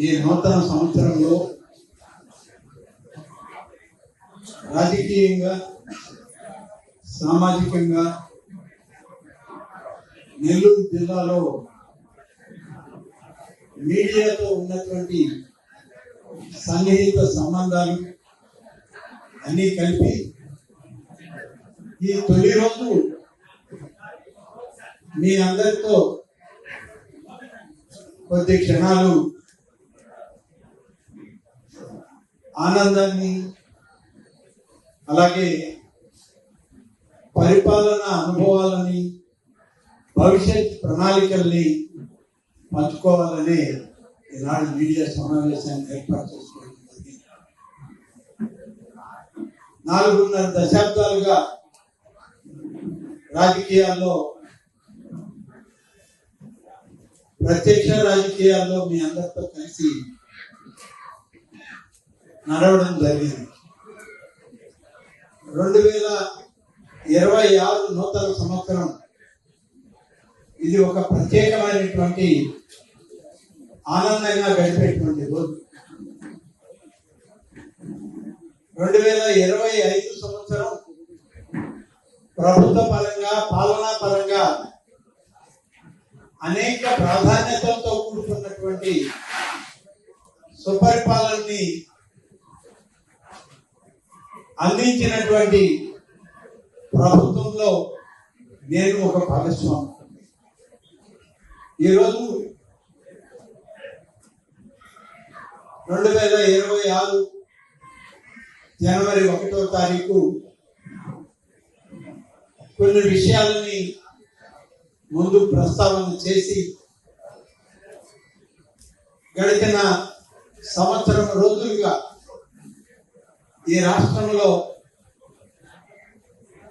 ఈ నూతన సంవత్సరంలో రాజకీయంగా సామాజికంగా నెల్లూరు జిల్లాలో మీడియాతో ఉన్నటువంటి సన్నిహిత సంబంధాలు అన్నీ కలిపి ఈ తొలి రోజు మీ అందరితో కొద్ది క్షణాలు ఆనందాన్ని అలాగే పరిపాలన అనుభవాలని భవిష్యత్ ప్రణాళికల్ని పంచుకోవాలని ఈనాడు మీడియా సమావేశాన్ని ఏర్పాటు చేసుకోవడం జరిగింది. 4.5 దశాబ్దాలుగా రాజకీయాల్లో ప్రత్యక్ష రాజకీయాల్లో మీ అందరితో కలిసి నడవడం జరిగింది. 2026 నూతన సంవత్సరం ఇది ఒక ప్రత్యేకమైనటువంటి ఆనందంగా గడిపేటువంటి రోజు. 2025 సంవత్సరం ప్రభుత్వ పరంగా పాలనా పరంగా అనేక ప్రాధాన్యతలతో కూడుకున్నటువంటి సుపరిపాలనని అందించినటువంటి ప్రభుత్వంలో నేను ఒక భాగస్వామి. ఈరోజు 2026 జనవరి 1వ తారీఖు కొన్ని విషయాలని ముందు ప్రస్తావన చేసి గడిచిన సంవత్సరం రోజులుగా ఈ రాష్ట్రంలో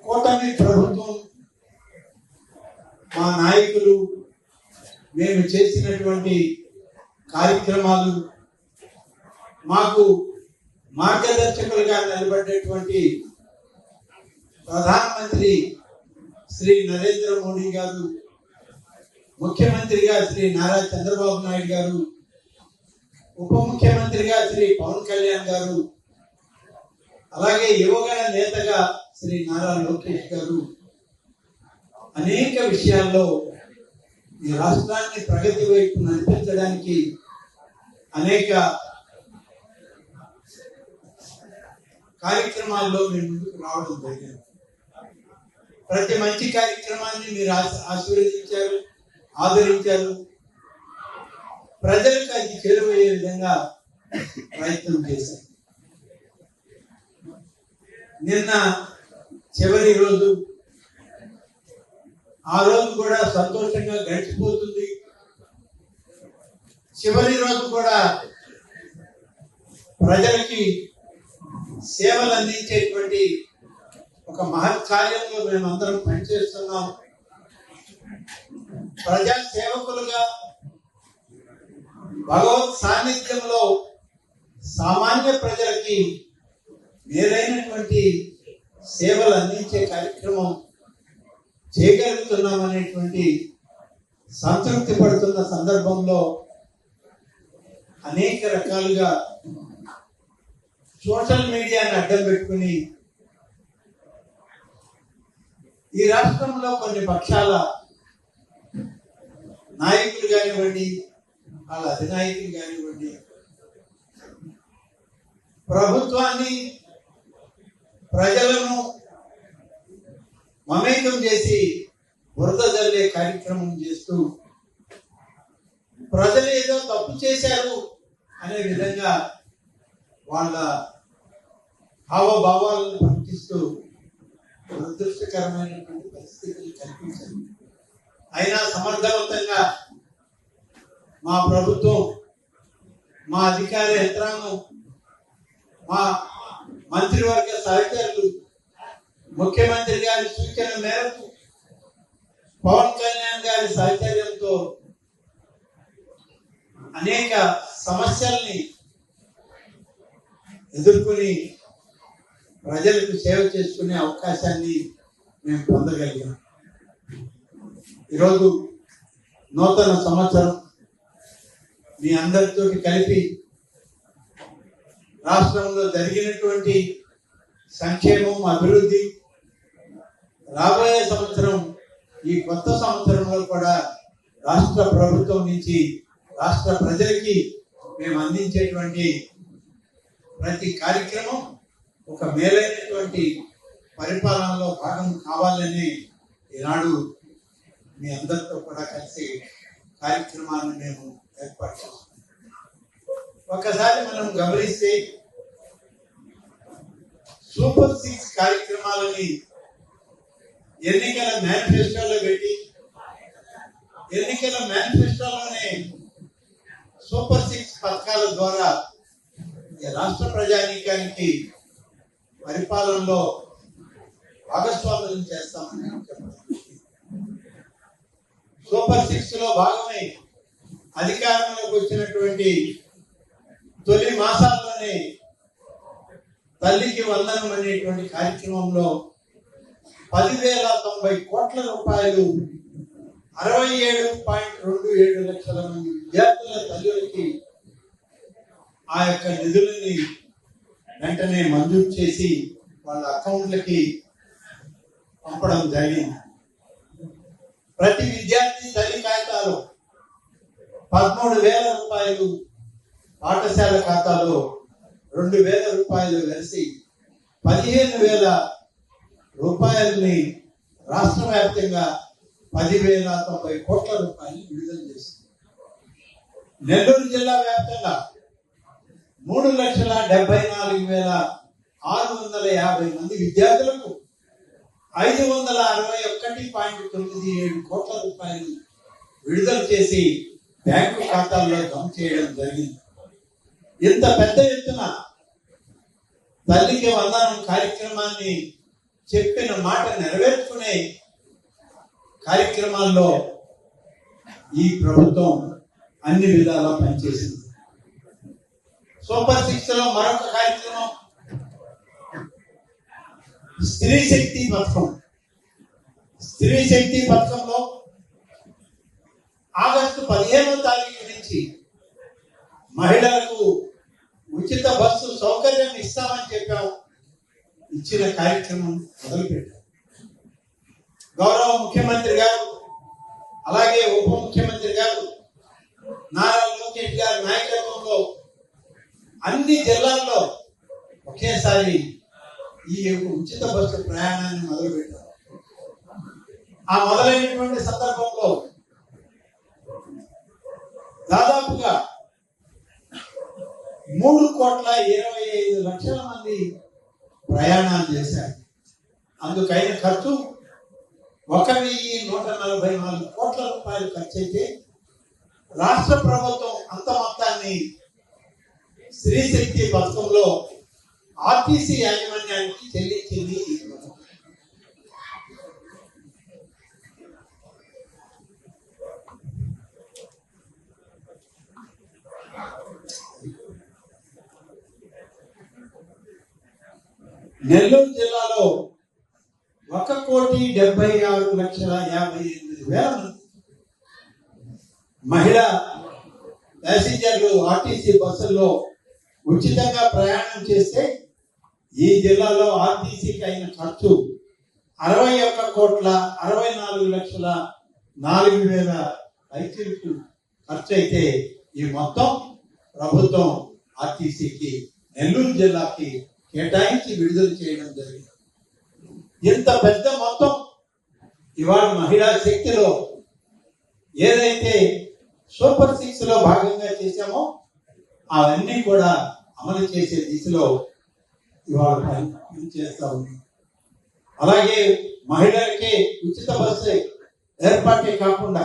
కూటమి ప్రభుత్వం మా నాయకులు మేము చేసినటువంటి కార్యక్రమాలు మాకు మార్గదర్శకులుగా నిలబడేటువంటి ప్రధానమంత్రి శ్రీ నరేంద్ర మోడీ గారు, ముఖ్యమంత్రిగా శ్రీ నారా చంద్రబాబు నాయుడు గారు, ఉప ముఖ్యమంత్రిగా శ్రీ పవన్ కళ్యాణ్ గారు, అలాగే యువగణ నేతగా శ్రీ నారా లోకేష్ గారు అనేక విషయాల్లో ఈ రాష్ట్రాన్ని ప్రగతి వైపు నడిపించడానికి అనేక కార్యక్రమాల్లో మీరు ముందుకు రావడం జరిగింది. ప్రతి మంచి కార్యక్రమాన్ని మీరు ఆశీర్వదించారు, ఆదరించారు. ప్రజలకు అది చేరువయ్యే విధంగా ప్రయత్నం చేశారు. నిన్న చివరి రోజు, ఆ రోజు కూడా సంతోషంగా గడిచిపోతుంది. చివరి రోజు కూడా ప్రజలకి సేవలు అందించేటువంటి ఒక మహత్ కార్యంలో మేమందరం పనిచేస్తున్నాం. ప్రజా సేవకులుగా భగవత్ సాన్నిధ్యంలో సామాన్య ప్రజలకి మేలైనటువంటి సేవలు అందించే కార్యక్రమం చేయగలుగుతున్నాం అనేటువంటి సంతృప్తి పడుతున్న సందర్భంలో అనేక రకాలుగా సోషల్ మీడియాని అడ్డం పెట్టుకుని ఈ రాష్ట్రంలో కొన్ని పక్షాల నాయకులు కానివ్వండి, వాళ్ళ అధినాయకులు కానివ్వండి, ప్రభుత్వాన్ని ప్రజలను మమేకం చేసి బురద జల్లే కార్యక్రమం చేస్తూ ప్రజలు ఏదో తప్పు చేశారు అనే విధంగా వాళ్ళ హావభావాలను ప్రకటిస్తూ దురదృష్టకరమైనటువంటి పరిస్థితులు కల్పించారు. అయినా సమర్థవంతంగా మా ప్రభుత్వం, మా అధికార యంత్రాంగం, మా మంత్రివర్గ సహచరులు ముఖ్యమంత్రి గారి సూచన మేరకు పవన్ కళ్యాణ్ గారి సహచర్యంతో అనేక సమస్యల్ని ఎదుర్కొని ప్రజలకు సేవ చేసుకునే అవకాశాన్ని మేము పొందగలిగాం. ఈరోజు నూతన సంవత్సరం మీ అందరితో కలిపి రాష్ట్రంలో జరిగినటువంటి సంక్షేమం, అభివృద్ధి రాబోయే సంవత్సరం, ఈ కొత్త సంవత్సరంలో కూడా రాష్ట్ర ప్రభుత్వం నుంచి రాష్ట్ర ప్రజలకి మేము అందించేటువంటి ప్రతి కార్యక్రమం ఒక మేలైనటువంటి పరిపాలనలో భాగం కావాలని ఈనాడు మీ అందరితో కూడా కలిసి కార్యక్రమాన్ని మేము ఏర్పాటు చేస్తాం. ఒకసారి మనం గమనిస్తే సూపర్ 6 కార్యక్రమాలని ఎన్నికల మేనిఫెస్టోలో పెట్టి ఎన్నికల మేనిఫెస్టోలోనే సూపర్ 6 పథకాల ద్వారా రాష్ట్ర ప్రజానీకానికి పరిపాలనలో భాగస్వామ్యం చేస్తామని చెప్పారు. సూపర్ 6 లో భాగమై అధికారంలోకి వచ్చినటువంటి తొలి మాసాల్లోనే తల్లికి వందనం అనేటువంటి కార్యక్రమంలో 10,090 కోట్ల రూపాయలు 67.27 లక్షల మంది విద్యార్థుల తల్లులకి ఆ యొక్క నిధులని వెంటనే మంజూరు చేసి వాళ్ళ అకౌంట్లకి పంపడం జరిగింది. ప్రతి విద్యార్థి తల్లి ఖాతాలో 13,000 రూపాయలు, పాఠశాల ఖాతాలో 2,000 రూపాయలు కలిసి 15,000 రూపాయలని రాష్ట్ర వ్యాప్తంగా 10,090 కోట్ల రూపాయలు విడుదల చేసింది. నెల్లూరు జిల్లా వ్యాప్తంగా 3,74,650 మంది విద్యార్థులకు 561.97 కోట్ల రూపాయలు విడుదల చేసి బ్యాంకు ఖాతాల్లో జమ చేయడం జరిగింది. ఇంత పెద్ద ఎత్తున తల్లికి వందనం కార్యక్రమాన్ని చెప్పిన మాట నెరవేర్చుకునే కార్యక్రమాల్లో ఈ ప్రభుత్వం అన్ని విధాలా పనిచేసింది. సూపర్ 6 లో మరొక కార్యక్రమం స్త్రీ శక్తి పథకం. స్త్రీ శక్తి పథకంలో ఆగస్టు 15వ తారీఖు నుంచి మహిళలకు ఉచిత బస్సు సౌకర్యం ఇస్తామని చెప్పాము. ఇచ్చిన కార్యక్రమం మొదలుపెట్టాం. గౌరవ ముఖ్యమంత్రి గారు అలాగే ఉప ముఖ్యమంత్రి గారు నారా లోకేష్ గారి నాయకత్వంలో అన్ని జిల్లాల్లో ఒకేసారి ఈ ఉచిత బస్సు ప్రయాణాన్ని మొదలుపెట్టారు. ఆ మొదలైనటువంటి సందర్భంలో దాదాపుగా 3,25,00,000 మంది ప్రయాణాలు చేశారు. అందుకైన ఖర్చు 1,144 కోట్ల రూపాయలు ఖర్చు అయితే రాష్ట్ర ప్రభుత్వం అంత మొత్తాన్ని స్త్రీ శక్తి పథకంలో ఆర్టీసీ యాజమాన్యానికి చెల్లించింది. నెల్లూరు జిల్లాలో 1,76,58,000 మహిళా ప్యాసింజర్లు ఆర్టీసీ బస్సుల్లో ఉచితంగా ప్రయాణం చేస్తే ఈ జిల్లాలో ఆర్టీసీకి అయిన ఖర్చు 61,64,04,000 ఖర్చు అయితే ఈ మొత్తం ప్రభుత్వం ఆర్టీసీకి నెల్లూరు జిల్లాకి కేటాయించి విడుదల చేయడం జరిగింది. ఇంత పెద్ద మొత్తం ఇవాళ మహిళా శక్తిలో ఏదైతే సూపర్ 6 లో భాగంగా చేశామో అవన్నీ కూడా అమలు చేసే దిశలో ఇవాళ పని చేస్తా ఉంది. అలాగే మహిళలకి ఉచిత బస్సు ఏర్పాటే కాకుండా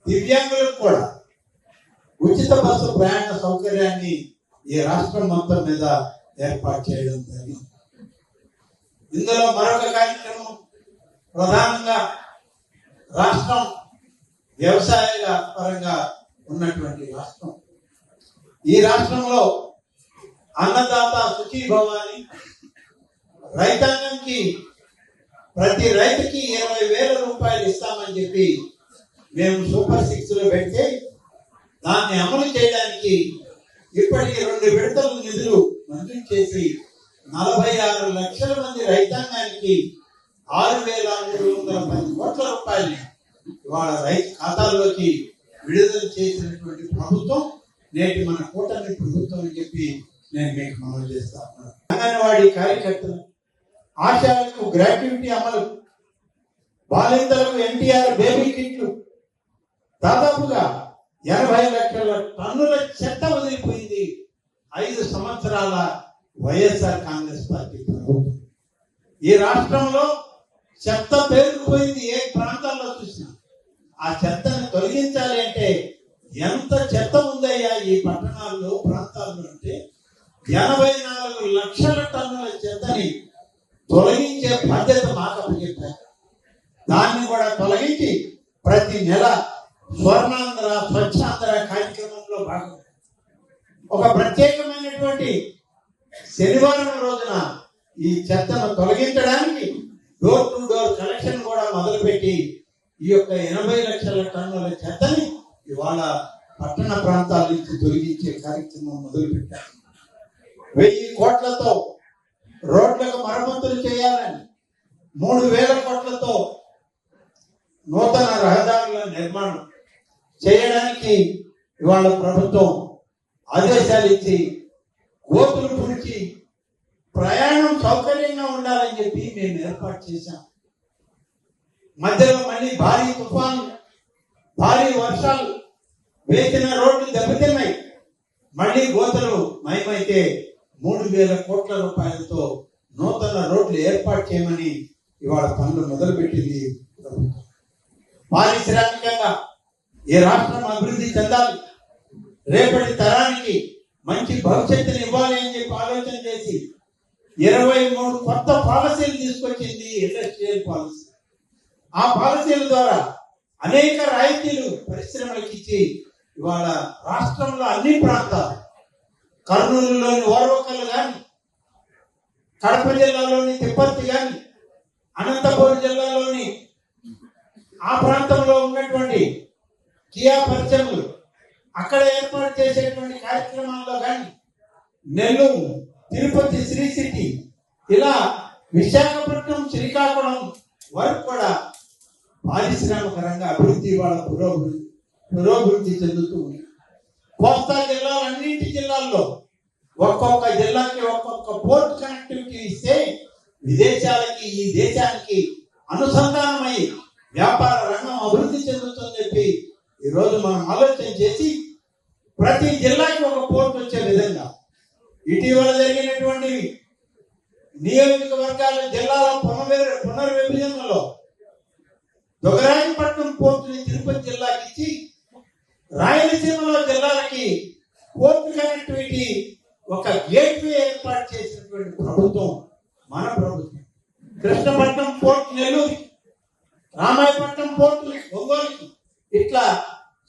దివ్యాంగులకు కూడా ఉచిత బస్సు ప్రయాణ సౌకర్యాన్ని ఈ రాష్ట్రం మొత్తం మీద ఏర్పాటు చేయడం జరిగింది. ఇందులో మరొక కార్యక్రమం ప్రధానంగా రాష్ట్రం వ్యవసాయ పరంగా ఉన్నటువంటి రాష్ట్రం. ఈ రాష్ట్రంలో అన్నదాత సుఖీభవాని రైతాంగంకి ప్రతి రైతుకి 20,000 రూపాయలు ఇస్తామని చెప్పి మేము సూపర్ 6 లో పెడితే దాన్ని అమలు చేయడానికి ఇప్పటికి 2 విడతల నిధులు మంజూరు చేసి 46 లక్షల మంది రైతాంగానికి 6,310 కోట్ల రూపాయలు ఇవాళ రైతు ఖాతాల్లోకి విడుదల చేసినటువంటి ప్రభుత్వం నేటి మన కూటమి ప్రభుత్వం అని చెప్పి నేను మీకు మనవి చేస్తాను. అంగన్వాడీ కార్యకర్తలు, ఆశాలకు గ్రాట్యుటీ అమలు, బాలింతలకు ఎన్టీఆర్ బేబీ కిట్లు, దాదాపుగా 80 లక్షల టన్నుల చెత్త వదిలిపోయింది 5 సంవత్సరాల వైఎస్ఆర్ కాంగ్రెస్ పార్టీ ప్రభుత్వం. ఈ రాష్ట్రంలో చెత్త పేరుకుపోయింది. ఏ ప్రాంతాల్లో చూసినా ఆ చెత్తను తొలగించాలి అంటే ఎంత చెత్త ఉందయ్యా ఈ పట్టణాల్లో, ప్రాంతాల్లో అంటే 84 లక్షల టన్నుల చెత్తని తొలగించే బాధ్యత మాకు అప్పచెప్పారు. దాన్ని కూడా తొలగించి ప్రతి నెల స్వర్ణాంధ్ర, స్వచ్ఛాంధ్ర కార్యక్రమంలో భాగంగా ఒక ప్రత్యేకమైనటువంటి శనివారం రోజున ఈ చెత్తను తొలగించడానికి డోర్ టు డోర్ కలెక్షన్ కూడా మొదలుపెట్టి ఈ యొక్క 80 లక్షల టన్నుల చెత్తని ఇవాళ పట్టణ ప్రాంతాల నుంచి తొలగించే కార్యక్రమం మొదలుపెట్టారు. 1000 కోట్లతో రోడ్లకు మరమ్మతులు చేయాలని, 3,000 కోట్లతో నూతన రహదారుల నిర్మాణం చేయడానికి ఇవాళ ప్రభుత్వం ఆదేశాలు ఇచ్చి గోతులు పుడిచి ప్రయాణం సౌకర్యంగా ఉండాలని చెప్పి మేము ఏర్పాటు చేశాం. మధ్యలో మళ్ళీ భారీ తుఫాను, భారీ వర్షాలు వేసిన రోడ్లు దెబ్బతిన్నాయి. మళ్ళీ గోతులు మయమైతే 3,000 కోట్ల రూపాయలతో నూతన రోడ్లు ఏర్పాటు చేయమని ఇవాళ పనులు మొదలుపెట్టింది ప్రభుత్వం. పారిశ్రామికంగా ఈ రాష్ట్రం అభివృద్ధి చెందాలి, రేపటి తరానికి మంచి భవిష్యత్తుని ఇవ్వాలి అని చెప్పి ఆలోచన చేసి 23 కొత్త పాలసీలు తీసుకొచ్చింది ఇండస్ట్రియల్ పాలసీ. ఆ పాలసీల ద్వారా అనేక రాయితీలు పరిశ్రమలకు ఇచ్చి ఇవాళ రాష్ట్రంలో అన్ని ప్రాంతాలు, కర్నూలులోని ఓర్వకల్ కానీ, కడప జిల్లాలోని తిప్పర్తి కానీ, అనంతపురం జిల్లాలోని ఆ ప్రాంతంలో ఉన్నటువంటి కియా పరిశ్రమలు అక్కడ ఏర్పాటు చేసేటువంటి కార్యక్రమాల్లో కానీ, నెల్లూరు, తిరుపతి, శ్రీ సిటీ, ఇలా విశాఖపట్నం, శ్రీకాకుళం వరకు కూడా పారిశ్రామిక రంగ అభివృద్ధి వాళ్ళ పురోభివృద్ధి చెందుతూ ఉంది. కోస్తా జిల్లాలు, అన్నింటి జిల్లాల్లో ఒక్కొక్క జిల్లాకి ఒక్కొక్క పోర్ట్ కనెక్టివిటీ ఇస్తే విదేశాలకి, ఈ దేశానికి అనుసంధానమై వ్యాపార రంగం అభివృద్ధి చెందుతుందని చెప్పి ఈరోజు మనం ఆలోచన చేసి ప్రతి జిల్లాకి ఒక పోర్ట్ వచ్చే విధంగా ఇటీవల జరిగినటువంటి నియోజకవర్గాల జిల్లాల పునర్విభజనలో దొగరాయపట్నం పోర్టుని తిరుపతి జిల్లాకి ఇచ్చి రాయలసీమలో జిల్లాలకి పోర్ట్ కనెక్టివిటీ ఒక గేట్వే ఏర్పాటు చేసినటువంటి ప్రభుత్వం మన ప్రభుత్వం. కృష్ణపట్నం పోర్ట్ నెల్లూరు, రామాయపట్నం పోర్టు ఒంగోలుకి, ఇట్లా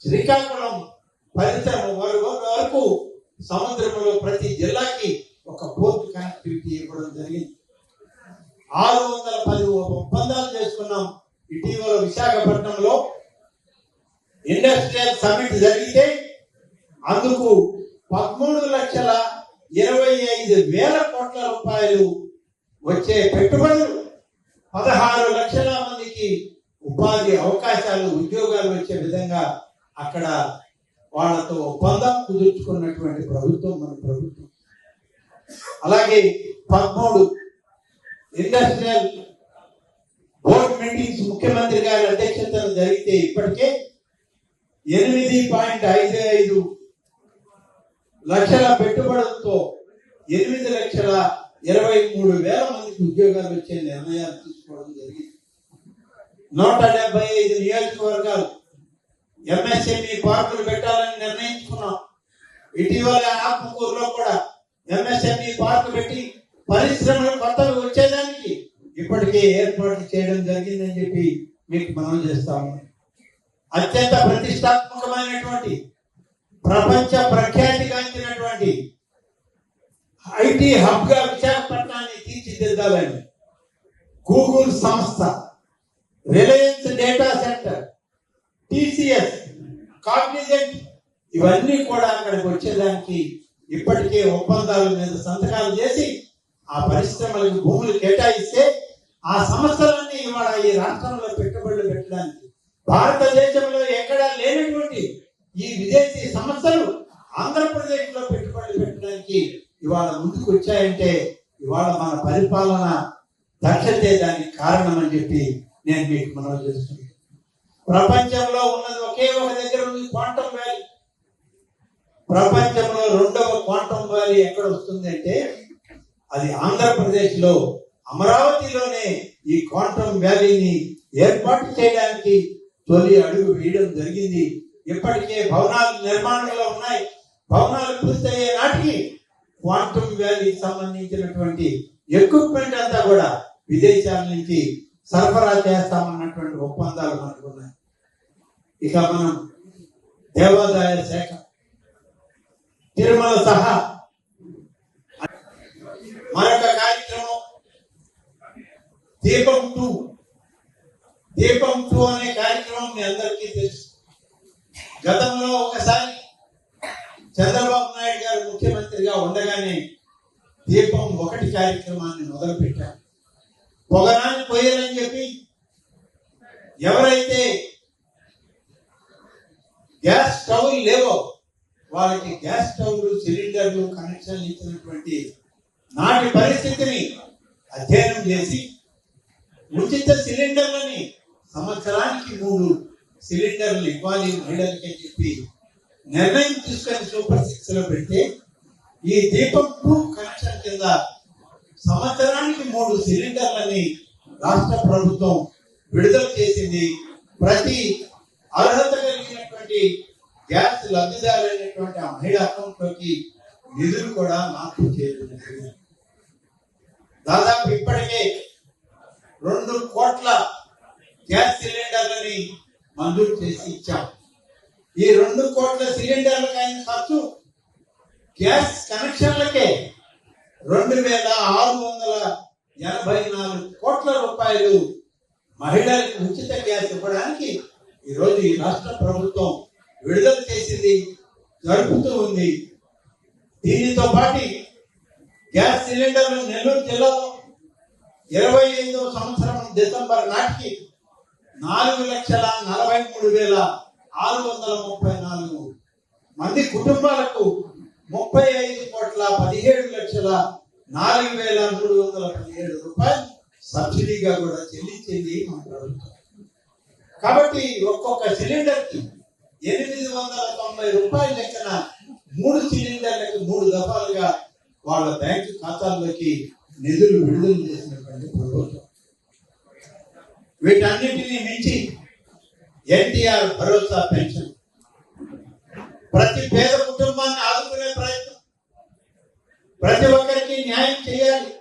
శ్రీకాకుళం పరిసర వరకు సముద్రంలో ప్రతి జిల్లాకి ఒక పోర్ట్ కనెక్టివిటీ ఇవ్వడం జరిగింది. 610 ఒప్పందాలు చేసుకున్నాం. ఇటీవల విశాఖపట్నంలో ఇండస్ట్రియల్ సమిట్ జరిగితే అందుకు 13,25,000 కోట్ల రూపాయలు వచ్చే పెట్టుబడులు, 16 లక్షల మందికి ఉపాధి అవకాశాలు, ఉద్యోగాలు వచ్చే విధంగా అక్కడ వాళ్ళతో ఒప్పందం కుదుర్చుకున్నటువంటి ప్రభుత్వం మన ప్రభుత్వం. అలాగే 13 ఇండస్ట్రియల్ బోర్డు మీటింగ్స్ ముఖ్యమంత్రి గారి అధ్యక్షతన జరిగితే ఇప్పటికే 8.55 లక్షల పెట్టుబడులతో 8,23,000 మందికి ఉద్యోగాలు వచ్చే నిర్ణయాలు తీసుకోవడం జరిగింది. 175 నియోజకవర్గాలు ఎంఎస్ఎంఈ పార్కులు పెట్టాలని నిర్ణయించుకున్నాం. ఇటీవల ఆత్మకూరులో కూడా ఎంఎస్ఎంఈ పార్కు పెట్టి పరిశ్రమలు కొత్తవి వచ్చేదానికి ఇప్పటికే ఏర్పాటు చేయడం జరిగిందని చెప్పి మీకు మనం చేస్తాము. అత్యంత ప్రతిష్టాత్మకమైనటువంటి, ప్రపంచ ప్రఖ్యాతిగాంచినటువంటి ఐటీ హబ్ గా విశాఖపట్నాన్ని తీర్చిదిద్దాలని గూగుల్ సంస్థ, Reliance data centre, TCS, Cognizant ఇవన్నీ కూడా అక్కడికి వచ్చేదానికి ఇప్పటికే ఒప్పందాల మీద సంతకాలు చేసి ఆ పరిశ్రమలకు భూములు కేటాయిస్తే ఆ సంస్థలన్నీ ఇవాళ ఈ రాష్ట్రంలో పెట్టుబడులు పెట్టడానికి భారతదేశంలో ఎక్కడా లేనటువంటి ఈ విదేశీ సంస్థలు ఆంధ్రప్రదేశ్ లో పెట్టుబడులు పెట్టడానికి ఇవాళ ముందుకు వచ్చాయంటే ఇవాళ మన పరిపాలన దక్షతే దానికి కారణం అని చెప్పి నేను మీకు మనవి చేస్తున్నాను. ప్రపంచంలో ఉన్నది ఒకే ఒక దగ్గర ఉంది, క్వాంటమ్ వ్యాలీ. ప్రపంచంలో రెండవ క్వాంటమ్ వ్యాలీ ఎక్కడ వస్తుంది అంటే అది ఆంధ్రప్రదేశ్ లో అమరావతిలోనే ఈ క్వాంటమ్ వ్యాలీని ఏర్పాటు చేయడానికి తొలి అడుగు వేయడం జరిగింది. ఇప్పటికే భవనాలు నిర్మాణంలో ఉన్నాయి. భవనాలు పూర్తయ్యే నాటికి క్వాంటమ్ వ్యాలీకి సంబంధించినటువంటి ఎక్విప్మెంట్ అంతా కూడా విదేశాల నుంచి సరఫరా చేస్తామన్నటువంటి ఒప్పందాలు మనకు ఉన్నాయి. ఇక మనం దేవాదాయ శాఖ తిరుమల సహా మరొక కార్యక్రమం దీపం 2 అనే కార్యక్రమం మీ అందరికీ తెలుసు. గతంలో ఒకసారి చంద్రబాబు నాయుడు గారు ముఖ్యమంత్రిగా ఉండగానే దీపం 1 కార్యక్రమాన్ని మొదలుపెట్టారు. పొగరాన్ని పోయాలని చెప్పి ఎవరైతే గ్యాస్ స్టవ్లు లేవో వాళ్ళకి గ్యాస్ స్టవ్లు సిలిండర్లు కనెక్షన్లు ఇచ్చినటువంటి నాటి పరిస్థితిని అధ్యయనం చేసి ఉచిత సిలిండర్లని సంవత్సరానికి 3 సిలిండర్లు ఇవ్వాలి మహిళలకి అని చెప్పి నిర్ణయం తీసుకొని సూపర్ 6 లో పెడితే ఈ దీపం 2 కనెక్షన్ కింద సంవత్సరానికి 3 సిలిండర్లని రాష్ట్ర ప్రభుత్వం విడుదల చేసింది. ప్రతి అర్హత కలిగినటువంటి గ్యాస్ లబ్ధిదారులైనటువంటి ఆ మహిళా అకౌంట్ లోకి నిధులు కూడా మార్పు చేయడం జరిగింది. దాదాపు ఇప్పటికే 2 కోట్ల గ్యాస్ సిలిండర్లని మంజూరు చేసి ఇచ్చాం. ఈ 2 కోట్ల సిలిండర్లకు అయిన ఖర్చు గ్యాస్ కనెక్షన్లకే 2,684 కోట్ల రూపాయలు మహిళలకు ఉచిత గ్యాస్ ఇవ్వడానికి ఈరోజు ఈ రాష్ట్ర ప్రభుత్వం విడుదల చేసింది, జరుపుతూ ఉంది. దీనితో పాటు గ్యాస్ సిలిండర్లు నెల్లూరు జిల్లాలో 25వ సంవత్సరం డిసెంబర్ నాటికి 4,43,634 మంది కుటుంబాలకు 35,17,04,317 రూపాయలు సబ్సిడీగా కూడా చెల్లించింది మన ప్రభుత్వం. కాబట్టి ఒక్కొక్క సిలిండర్ కి 890 రూపాయల లెక్కన 3 సిలిండర్లకు 3 దఫాలుగా వాళ్ళ బ్యాంకు ఖాతాల్లోకి నిధులు విడుదల చేసినటువంటి ప్రభుత్వం. వీటన్నిటినీ మించి ఎన్టీఆర్ భరోసా పెన్షన్ ప్రతి పేద కుటుంబాన్ని ఆదుకునే ప్రయత్నం, ప్రతి ఒక్కరికి న్యాయం చేయాలి.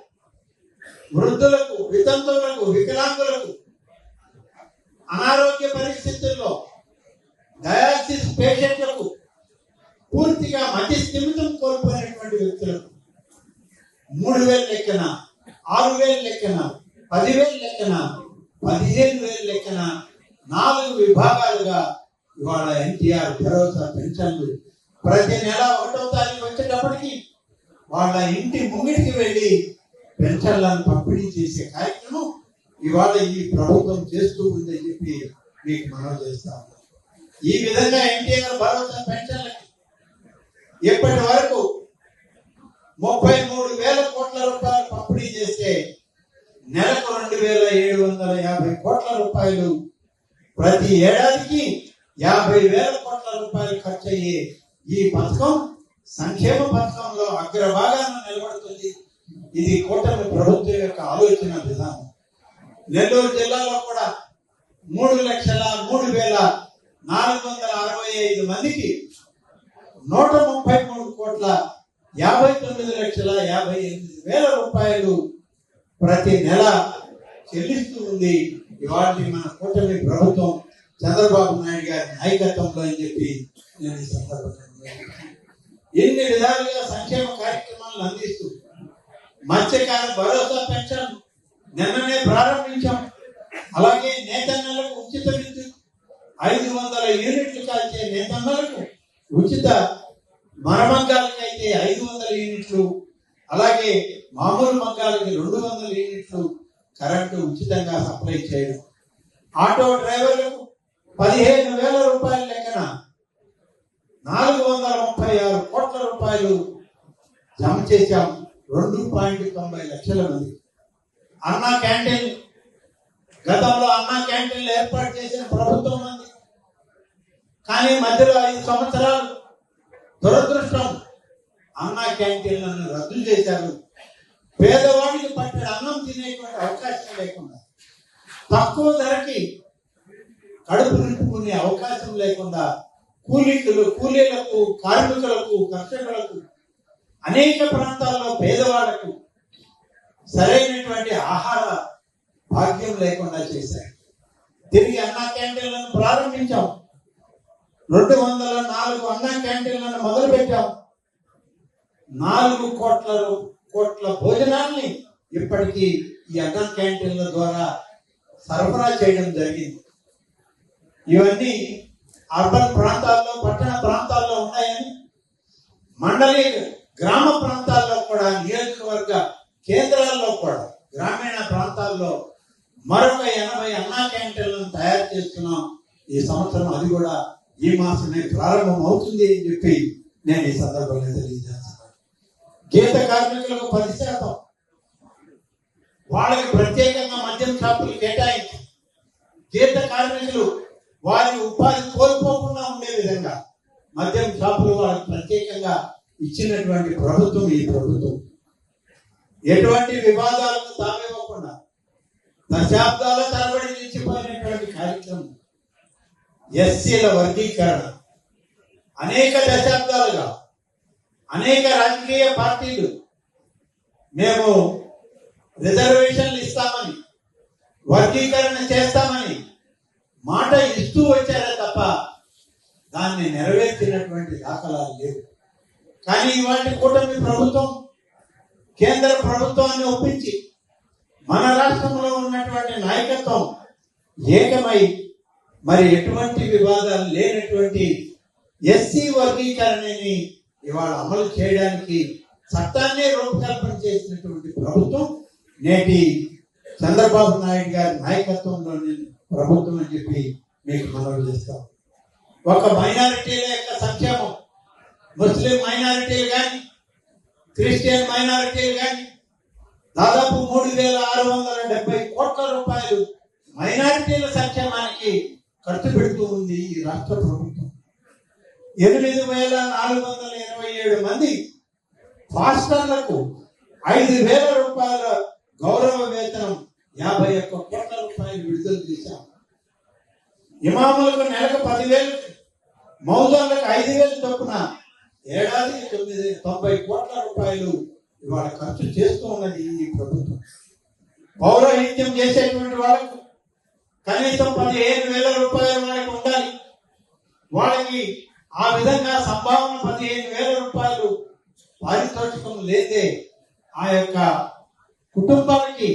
వృద్ధులకు, వితంతువులకు, వికలాంగులకు, అనారోగ్య పరిస్థితుల్లో డయాలసిస్ పేషెంట్లకు, పూర్తిగా మతి స్థిమితం కోల్పోయినటువంటి వ్యక్తులకు 3,000 లెక్కన, 6,000 లెక్కన, 10,000 లెక్కన, 15,000 లెక్కన 4 విభాగాలుగా ఇవాళ ఎన్టీఆర్ భరోసా పెన్షన్లు ప్రతి నెల 1వ తారీఖు వచ్చేటప్పటికి వాళ్ళ ఇంటి ముంగిటికి వెళ్ళి పెన్షన్లను పంపిణీ చేసే కార్యక్రమం ఇవాళ ఈ ప్రభుత్వం చేస్తూ ఉందని చెప్పి మీకు మనవి చేస్తాము. ఈ విధంగా ఎన్టీఆర్ భరోసా పెన్షన్లకి ఇప్పటి వరకు 33,000 కోట్ల రూపాయలు పంపిణీ చేస్తే నెలకు 2,750 కోట్ల రూపాయలు, ప్రతి ఏడాదికి 50,000 కోట్ల రూపాయలు ఖర్చు అయ్యే ఈ పథకం సంక్షేమ పథకంలో అగ్రభాగాన నిలబడుతుంది. ఇది కూటమి ప్రభుత్వం యొక్క ఆలోచన విధానం. నెల్లూరు జిల్లాలో కూడా 3,03,465 మందికి 133,59,58,000 రూపాయలు ప్రతి నెల చెల్లిస్తూ ఉంది. ఇవాళ మన కూటమి ప్రభుత్వం చంద్రబాబు నాయుడు గారి నాయకత్వంలో అని చెప్పి నేను ఈ సందర్భంగా ఎన్ని విధాలుగా సంక్షేమ కార్యక్రమాలను అందిస్తూ మత్స్యకార భరోసా పెన్షన్ నిన్ననే ప్రారంభించాం. అలాగే నేతన్నలకు ఉచిత విద్యుత్ 500 యూనిట్లు కాల్చే నేతన్నలకు ఉచిత మరమగ్గాలకి అయితే 500 యూనిట్లు, అలాగే మామూలు మగ్గాలకి 200 యూనిట్లు కరెంటు ఉచితంగా సప్లై చేయడం. ఆటో డ్రైవర్లకు 15,000 రూపాయల లెక్కన 436 కోట్ల రూపాయలు జమ చేశాం 2.90 లక్షల మంది. అన్నా క్యాంటీన్, గతంలో అన్నా క్యాంటీన్లు ఏర్పాటు చేసిన ప్రభుత్వం మంది, కానీ మధ్యలో 5 సంవత్సరాలు దురదృష్టం అన్నా క్యాంటీన్లను రద్దు చేశారు. పేదవాడికి పట్టిన అన్నం తినేటువంటి అవకాశం లేకుండా, తక్కువ ధరకి కడుపు నింపుకునే అవకాశం లేకుండా కూలీలకు, కార్మికులకు, కర్షకులకు, అనేక ప్రాంతాల్లో పేదవాళ్లకు సరైనటువంటి ఆహార భాగ్యం లేకుండా చేశారు. తిరిగి అన్నా క్యాంటీన్లను ప్రారంభించాం. 204 అన్నా క్యాంటీన్లను మొదలు పెట్టాం. 4 కోట్ల భోజనాల్ని ఇప్పటికీ ఈ అన్నా క్యాంటీన్ల ద్వారా సరఫరా చేయడం జరిగింది. ఇవన్నీ అర్బన్ ప్రాంతాల్లో, పట్టణ ప్రాంతాల్లో ఉన్నాయని, మండలి గ్రామ ప్రాంతాల్లో కూడా, నియోజకవర్గ కేంద్రాల్లో కూడా, గ్రామీణ ప్రాంతాల్లో మరొక 80 అన్నా క్యాంటీన్లను తయారు చేస్తున్నాం. ఈ సంవత్సరం అది కూడా ఈ మాసమే ప్రారంభం అవుతుంది అని చెప్పి నేను ఈ సందర్భంగా తెలియజేస్తున్నాను. గీత కార్మికులకు 10%, వాళ్ళకి ప్రత్యేకంగా మద్యం షాపులు కేటాయించి గీత కార్మికులు వారి ఉపాధి కోల్పోకుండా ఉండే విధంగా మద్యం షాపులు వాళ్ళకి ప్రత్యేకంగా ఇచ్చినటువంటి ప్రభుత్వం ఈ ప్రభుత్వం. ఎటువంటి వివాదాలకు తావివ్వకుండా దశాబ్దాల తరబడి నిలిచిపోయినటువంటి కార్యక్రమం ఎస్సీల వర్గీకరణ. అనేక దశాబ్దాలుగా అనేక రాజకీయ పార్టీలు మేము రిజర్వేషన్లు ఇస్తామని, వర్గీకరణ చేస్తామని మాట ఇస్తూ వచ్చారే తప్ప దాన్ని నెరవేర్చినటువంటి దాఖలాలు లేవు. కానీ ఇవాటి కూటమి ప్రభుత్వం కేంద్ర ప్రభుత్వాన్ని ఒప్పించి మన రాష్ట్రంలో ఉన్నటువంటి నాయకత్వం ఏకమై మరి ఎటువంటి వివాదాలు లేనటువంటి ఎస్సీ వర్గీకరణని ఇవాళ అమలు చేయడానికి చట్టాన్ని రూపకల్పన చేసినటువంటి ప్రభుత్వం నేటి చంద్రబాబు నాయుడు గారి నాయకత్వంలోని ప్రభుత్వం అని చెప్పి మీకు మనవి చేస్తాం. ఒక మైనారిటీల యొక్క సంక్షేమం, ముస్లిం మైనారిటీలు కానీ, క్రిస్టియన్ మైనారిటీలు కానీ, దాదాపు 3,670 కోట్ల రూపాయలు మైనారిటీల సంక్షేమానికి ఖర్చు పెడుతూ ఉంది ఈ రాష్ట్ర ప్రభుత్వం. 8,427 మంది పాస్టర్లకు 5,000 రూపాయల గౌరవ వేతనం, 51 కోట్ల రూపాయలు విడుదల చేశాం. ఇమాములకు నెలకు 10,000, మౌజాలకు 5,000 చొప్పున ఏడాదికి 90 కోట్ల రూపాయలు ఇవాళ ఖర్చు చేస్తూ ఉన్నది ఈ ప్రభుత్వం. పౌరహిత్యం చేసేటువంటి వాళ్ళకు కనీసం 15,000 రూపాయలు వాళ్ళకి ఉండాలి. వాళ్ళకి ఆ విధంగా సంభావన 15,000 రూపాయలు పారితోషికం లేదే ఆ యొక్క కుటుంబానికి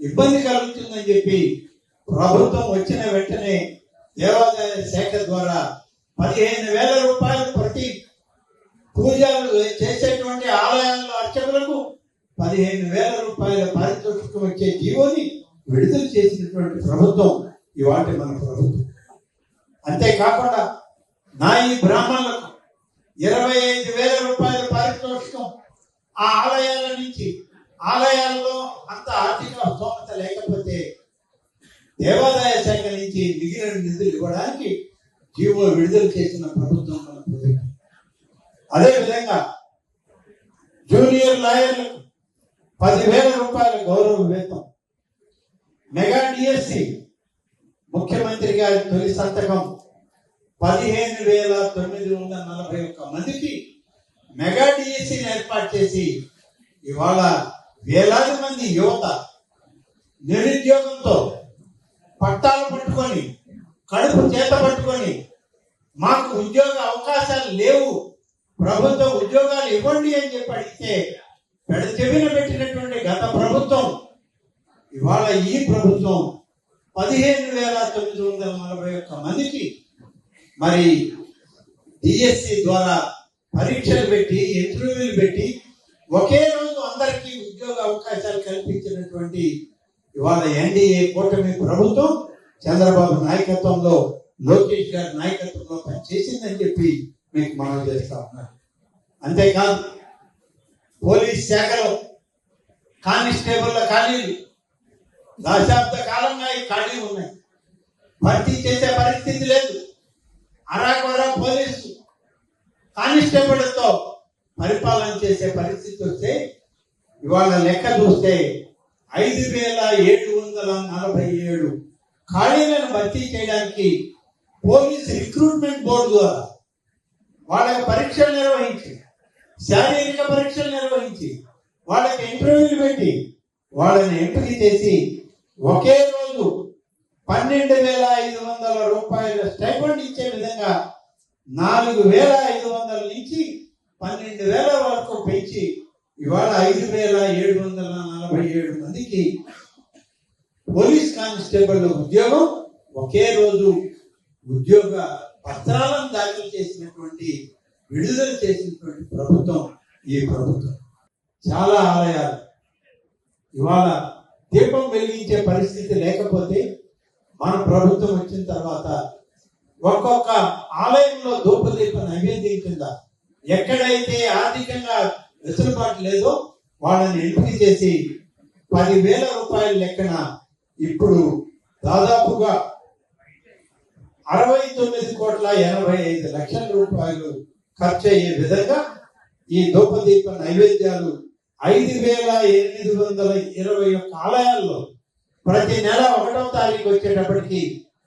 ఇబ్బంది కలుగుతుందని చెప్పి ప్రభుత్వం వచ్చిన వెంటనే దేవాదాయ శాఖ ద్వారా 15,000 రూపాయలు ప్రతి పూజలు చేసేటువంటి ఆలయాల్లో అర్చకులకు 15,000 రూపాయల పారితోషికం వచ్చే జీవోని విడుదల చేసినటువంటి ప్రభుత్వం ఇవాటి మన ప్రభుత్వం. అంతేకాకుండా నాయి బ్రాహ్మణులకు 25,000 రూపాయల పారితోషికం ఆ ఆలయాల నుంచి, ఆలయాల్లో అంత ఆర్థిక స్తోమత లేకపోతే దేవాదాయ శాఖ నుంచి మిగిలిన నిధులు ఇవ్వడానికి జీవో విడుదల చేసిన ప్రభుత్వం మన ప్రభుత్వం. అదేవిధంగా జూనియర్ లాయర్లకు 10,000 రూపాయల గౌరవ వేతనం. మెగా డిఎస్సి ముఖ్యమంత్రి గారి తొలి సంతకం 15,941 మందికి మెగా డిఎస్సిని ఏర్పాటు చేసి ఇవాళ వేలాది మంది యువత నిరుద్యోగంతో పట్టాలు పట్టుకొని, కడుపు చేత పట్టుకొని, మాకు ఉద్యోగ అవకాశాలు లేవు, ప్రభుత్వ ఉద్యోగాలు ఇవ్వండి అని చెప్పి అడిగితే చెవిన పెట్టినటువంటి గత ప్రభుత్వం ఇవాళ ఈ ప్రభుత్వం 15,941 మందికి మరి డిఎస్సి ద్వారా పరీక్షలు పెట్టి ఇంటర్వ్యూలు పెట్టి ఒకే రోజు అందరికీ ఉద్యోగ అవకాశాలు కల్పించినటువంటి ఇవాళ ఎన్డీఏ కూటమి ప్రభుత్వం చంద్రబాబు నాయకత్వంలో, లోకేష్ గారి నాయకత్వంలో పనిచేసిందని చెప్పి మీకు మనం చేస్తా ఉన్నారు. అంతేకాదు పోలీస్ శాఖలో కానిస్టేబుల్ల ఖాళీలు దశాబ్ద కాలంగా ఈ ఖాళీలు ఉన్నాయి. భర్తీ చేసే పరిస్థితి లేదు. అరాకొరా పోలీసు కానిస్టేబుల్తో పరిపాలన చేసే పరిస్థితి వస్తే ఇవాళ లెక్క చూస్తే 5,747 ఖాళీలను భర్తీ చేయడానికి పోలీస్ రిక్రూట్మెంట్ బోర్డు ద్వారా వాళ్ళకి పరీక్షలు నిర్వహించి, శారీరక పరీక్షలు నిర్వహించి, వాళ్ళకి ఇంటర్వ్యూలు పెట్టి వాళ్ళని ఎంపిక చేసి ఒకే రోజు 12,500 రూపాయల స్టైపెండ్ ఇచ్చే విధంగా 4,500 నుంచి 12,000 వరకు పెంచి ఇవాళ 5,747 మందికి పోలీస్ కానిస్టేబుల్ ఉద్యోగం ఒకే రోజు ఉద్యోగ పత్రాలను దాఖలు చేసినటువంటి, విడుదల చేసినటువంటి ప్రభుత్వం ఈ ప్రభుత్వం. చాలా ఆలయాలు ఇవాళ దీపం వెలిగించే పరిస్థితి లేకపోతే మన ప్రభుత్వం వచ్చిన తర్వాత ఒక్కొక్క ఆలయంలో ధూపదీప నైవేద్యం కింద ఎక్కడైతే ఆర్థికంగా వెసులుబాటు లేదో వాళ్ళని ఎంపిక చేసి 10,000 రూపాయల లెక్కన ఇప్పుడు దాదాపుగా 69,85,00,000 రూపాయలు ఖర్చు అయ్యే విధంగా ఈ ధూపదీప నైవేద్యాలు 5,821 ఆలయాల్లో ప్రతి నెల 1వ తారీఖు వచ్చేటప్పటికి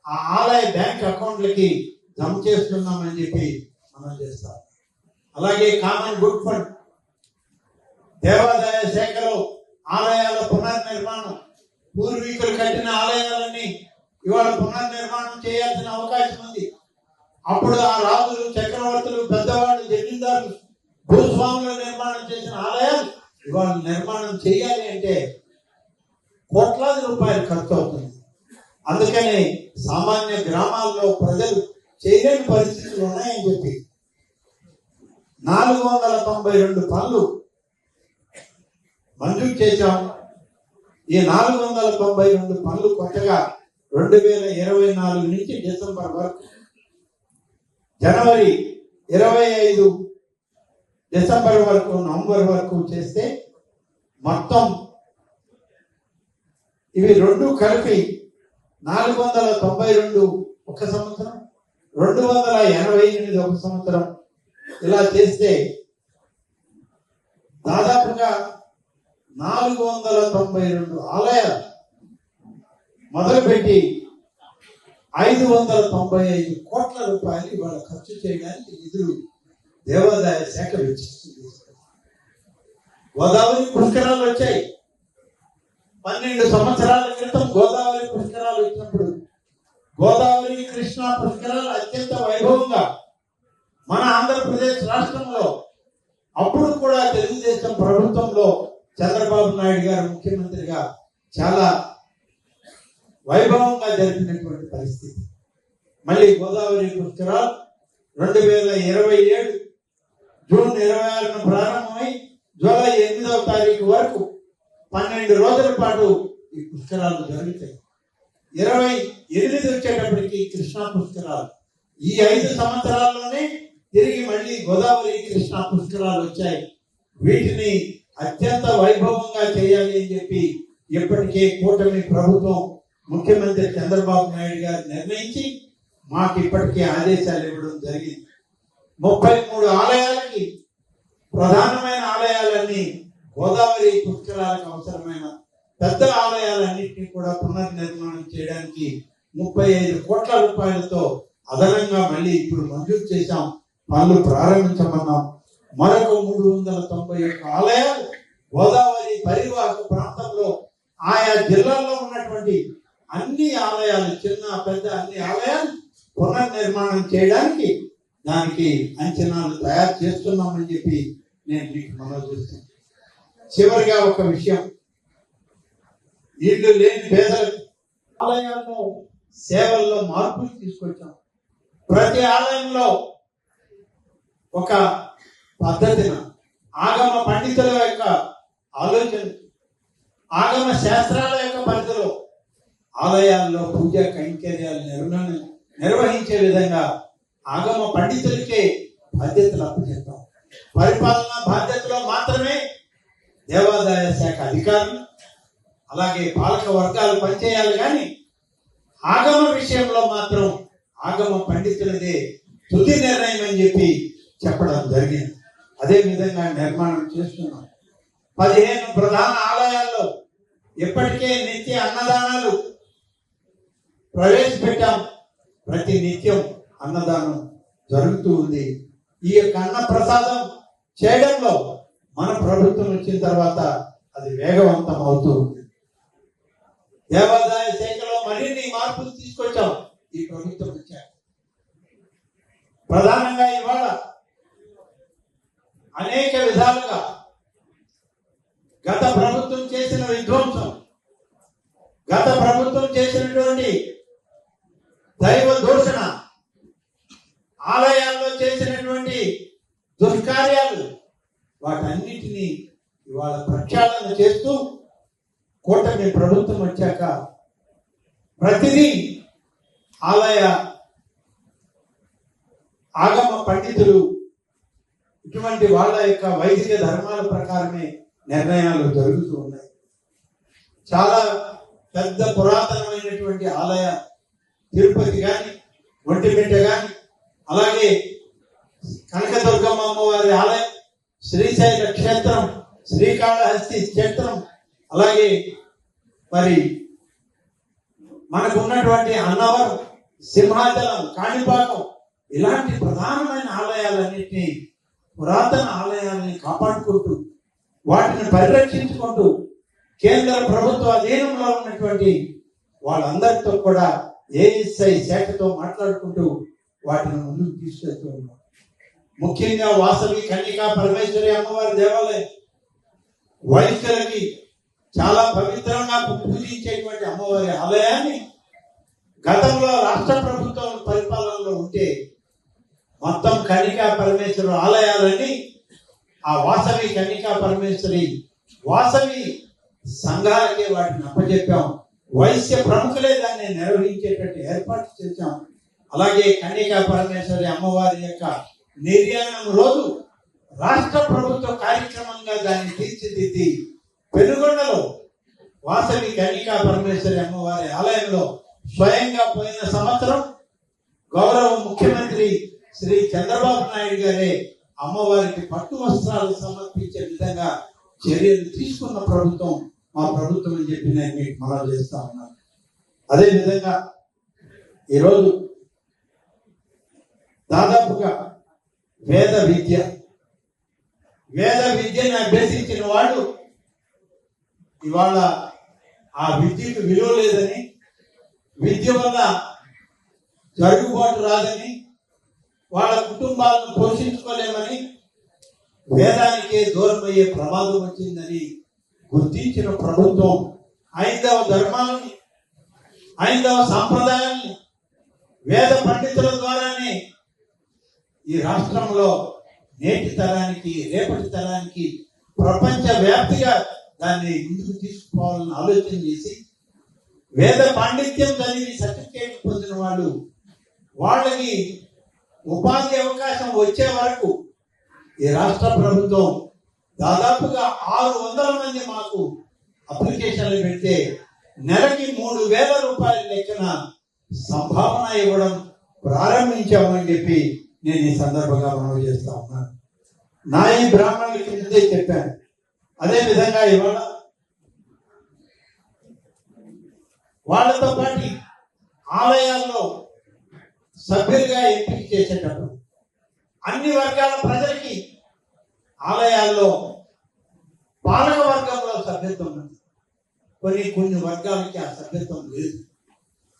ఆ ఆలయ బ్యాంక్ అకౌంట్లకి జమ చేస్తున్నామని చెప్పి మనం చేస్తాం. అలాగే కామన్ గుడ్ ఫండ్, దేవాదాయ శాఖలో ఆలయాల పునర్నిర్మాణం, పూర్వీకులు కట్టిన ఆలయాలన్నీ ఇవాళ పునర్నిర్మాణం చేయాల్సిన అవకాశం ఉంది. అప్పుడు ఆ రాజులు, చక్రవర్తులు, పెద్దవాళ్ళు, జమీందారులు, భూస్వాములు నిర్మాణం చేసిన ఆలయాలు ఇవాళ నిర్మాణం చేయాలి అంటే కోట్లాది రూపాయలు ఖర్చు అవుతుంది. అందుకని సామాన్య గ్రామాల్లో ప్రజలు చేయలేని పరిస్థితులు ఉన్నాయని చెప్పి 492 పనులు మంజూరు చేశాం. ఈ 492 పనులు కొత్తగా 2024 నుంచి డిసెంబర్ వరకు, జనవరి 25 డిసెంబర్ వరకు, నవంబర్ వరకు చేస్తే మొత్తం ఇవి రెండు కలిపి 492 ఒక సంవత్సరం, 288 ఒక సంవత్సరం. ఇలా చేస్తే దాదాపుగా 492 ఆలయాలు మొదలుపెట్టి 595 కోట్ల రూపాయలు ఇవాళ ఖర్చు చేయడానికి నిధులు దేవాదాయ శాఖ వెచ్చిస్తుంది. గోదావరి పుష్కరాలు వచ్చాయి. 12 సంవత్సరాల క్రితం గోదావరి పుష్కరాలు వచ్చినప్పుడు గోదావరి కృష్ణా పుష్కరాలు అత్యంత వైభవంగా మన ఆంధ్రప్రదేశ్ రాష్ట్రంలో, అప్పుడు కూడా తెలుగుదేశం ప్రభుత్వంలో చంద్రబాబు నాయుడు గారు ముఖ్యమంత్రిగా చాలా వైభవంగా జరిపినటువంటి పరిస్థితి. మళ్ళీ గోదావరి పుష్కరాలు 2027 జూన్ 26న ప్రారంభమై జూలై 8వ తారీఖు వరకు 12 రోజుల పాటు ఈ పుష్కరాలు జరుగుతాయి. 28 వచ్చేటప్పటికి కృష్ణా పుష్కరాలు. ఈ 5 సంవత్సరాల్లోనే తిరిగి మళ్ళీ గోదావరి కృష్ణా పుష్కరాలు వచ్చాయి. వీటిని అత్యంత వైభవంగా చేయాలి అని చెప్పి ఇప్పటికే కూటమి ప్రభుత్వం, ముఖ్యమంత్రి చంద్రబాబు నాయుడు గారు నిర్ణయించి మాకు ఇప్పటికే ఆదేశాలు ఇవ్వడం జరిగింది. 33 ఆలయాలకి, ప్రధానమైన ఆలయాలన్నీ, గోదావరి పుష్కరాలకు అవసరమైన పెద్ద ఆలయాలన్నింటినీ కూడా పునర్నిర్మాణం చేయడానికి 35 కోట్ల రూపాయలతో అదనంగా మళ్ళీ ఇప్పుడు మంజూరు చేశాం. పనులు ప్రారంభించమన్నాం. మరొక 391 ఆలయాలు గోదావరి పరివాహక ప్రాంతంలో ఆయా జిల్లాల్లో ఉన్నటువంటి అన్ని ఆలయాలు, చిన్న పెద్ద అన్ని ఆలయాలు పునర్నిర్మాణం చేయడానికి దానికి అంచనాలు తయారు చేస్తున్నామని చెప్పి నేను మీకు మనవి చేస్తున్నాను. చివరిగా ఒక విషయం, ఇల్లు లేని పేదలకు ఆలయాల్లో సేవల్లో మార్పులు తీసుకొచ్చాం. ప్రతి ఆలయంలో ఒక పద్ధతిన ఆగమ పండితుల యొక్క ఆలోచన, ఆగమ శాస్త్రాల యొక్క పరిధిలో ఆలయాల్లో పూజా కైంకర్యాలు నిర్వహించే విధంగా ఆగమ పండితులకే బాధ్యతలు అప్పచెప్తాం. పరిపాలనా బాధ్యతలో మాత్రమే దేవాదాయ శాఖ అధికారులు అలాగే పాలక వర్గాలు పనిచేయాలి, కానీ ఆగమ విషయంలో మాత్రం ఆగమ పండితులదే తుది నిర్ణయం అని చెప్పి చెప్పడం జరిగింది. అదే విధంగా నిర్మాణం చేస్తున్నాం. 15 ప్రధాన ఆలయాల్లో ఇప్పటికే నిత్య అన్నదానాలు ప్రవేశపెట్టాం. ప్రతి నిత్యం అన్నదానం జరుగుతూ ఉంది. ఈ యొక్క అన్న ప్రసాదం చేయడంలో మన ప్రభుత్వం వచ్చిన తర్వాత అది వేగవంతం అవుతూ ఉంది. దేవాదాయ శాఖలో మరిన్ని మార్పులు తీసుకొచ్చాం ఈ ప్రభుత్వం వచ్చాక. ప్రధానంగా ఇవాళ అనేక విధాలుగా గత ప్రభుత్వం చేసిన విధ్వంసం, గత ప్రభుత్వం చేసినటువంటి దైవ దూషణ, ఆలయాల్లో చేసినటువంటి దుష్కార్యాలు, వాటన్నిటినీ ఇవాళ ప్రక్షాళన చేస్తూ కూటమి ప్రభుత్వం వచ్చాక ప్రతిదీ ఆలయ ఆగమ పండితులు ఇటువంటి వాళ్ళ యొక్క వైదిక ధర్మాల ప్రకారమే నిర్ణయాలు జరుగుతూ ఉన్నాయి. చాలా పెద్ద పురాతనమైనటువంటి ఆలయ తిరుపతి కానీ, ఒంటిమిట్ట కానీ, అలాగే కనకదుర్గమ్మ అమ్మవారి ఆలయం, శ్రీశైల క్షేత్రం, శ్రీకాళహస్తి క్షేత్రం, అలాగే మరి మనకు ఉన్నటువంటి అన్నవరం, సింహాచలం, కాణిపాకం, ఇలాంటి ప్రధానమైన ఆలయాలన్నింటినీ, పురాతన ఆలయాలని కాపాడుకుంటూ వాటిని పరిరక్షించుకుంటూ కేంద్ర ప్రభుత్వ అధీనంలో ఉన్నటువంటి వాళ్ళందరితో కూడా ఏఎస్ఐ శాఖతో మాట్లాడుకుంటూ వాటిని ముందుకు తీసుకెళ్తూ ఉన్నాం. ముఖ్యంగా వాసవి కన్యకా పరమేశ్వరి అమ్మవారి దేవాలయం వైద్యులకి చాలా పవిత్రంగా పూజించేటువంటి అమ్మవారి ఆలయాన్ని గతంలో రాష్ట్ర ప్రభుత్వం పరిపాలనలో ఉంటే మొత్తం కన్యకా పరమేశ్వరి ఆలయాలన్నీ ఆ వాసవి కన్యకా పరమేశ్వరి వాసవి సంఘాలకే వాటిని అప్పచెప్పాం. వైశ్య ప్రముఖులే దాన్ని నిర్వహించేటట్టు ఏర్పాటు చేశాం. అలాగే కన్యకా పరమేశ్వరి అమ్మవారి యొక్క నిర్యాణం రోజు రాష్ట్ర ప్రభుత్వ కార్యక్రమంగా దాన్ని తీర్చిదిద్ది పెనుగొండలో వాసవి కన్యకా పరమేశ్వరి అమ్మవారి ఆలయంలో స్వయంగా పోయిన సంవత్సరం గౌరవ ముఖ్యమంత్రి శ్రీ చంద్రబాబు నాయుడు గారే అమ్మవారికి పట్టు వస్త్రాలు సమర్పించే విధంగా చర్యలు తీసుకున్న ప్రభుత్వం మా ప్రభుత్వం అని చెప్పి నేను మీకు మనవి చేస్తా ఉన్నాను. అదేవిధంగా ఈరోజు దాదాపుగా వేద విద్యని అభ్యసించిన వాడు ఇవాళ ఆ విద్యకు విలువ లేదని, విద్య వల్ల జరుగుబాటు రాదని, వాళ్ళ కుటుంబాలను పోషించుకోలేమని, వేదానికే దూరం అయ్యే ప్రమాదం వచ్చిందని గుర్తించిన ప్రభుత్వం ఐదవ ధర్మాలని, ఐదవ సంప్రదాయాల్ని వేద పండితుల ద్వారానే ఈ రాష్ట్రంలో నేటి తరానికి, రేపటి తరానికి ప్రపంచ వ్యాప్తిగా దాన్ని ముందుకు తీసుకుపోవాలని ఆలోచన చేసి వేద పాండిత్యం చదివి సర్టిఫికేట్ పొందిన వాళ్ళు వాళ్ళకి ఉపాధి అవకాశం వచ్చే వరకు ఈ రాష్ట్ర ప్రభుత్వం దాదాపుగా 600 మంది మాకు అప్లికేషన్లు పెడితే నెలకి 3,000 రూపాయల లెక్కన సంభావన ఇవ్వడం ప్రారంభించామని చెప్పి నేను ఈ సందర్భంగా మనవి చేస్తా ఉన్నాను. నాయి బ్రాహ్మణులకి ముందే చెప్పాను. అదేవిధంగా ఇవాళ వాళ్ళతో పాటు ఆలయాల్లో సభ్యులుగా ఎంపిక చేసేటప్పుడు అన్ని వర్గాల ప్రజలకి ఆలయాల్లో పాలక వర్గంలో సభ్యత్వం ఉంది. కొన్ని వర్గాలకి ఆ సభ్యత్వం లేదు.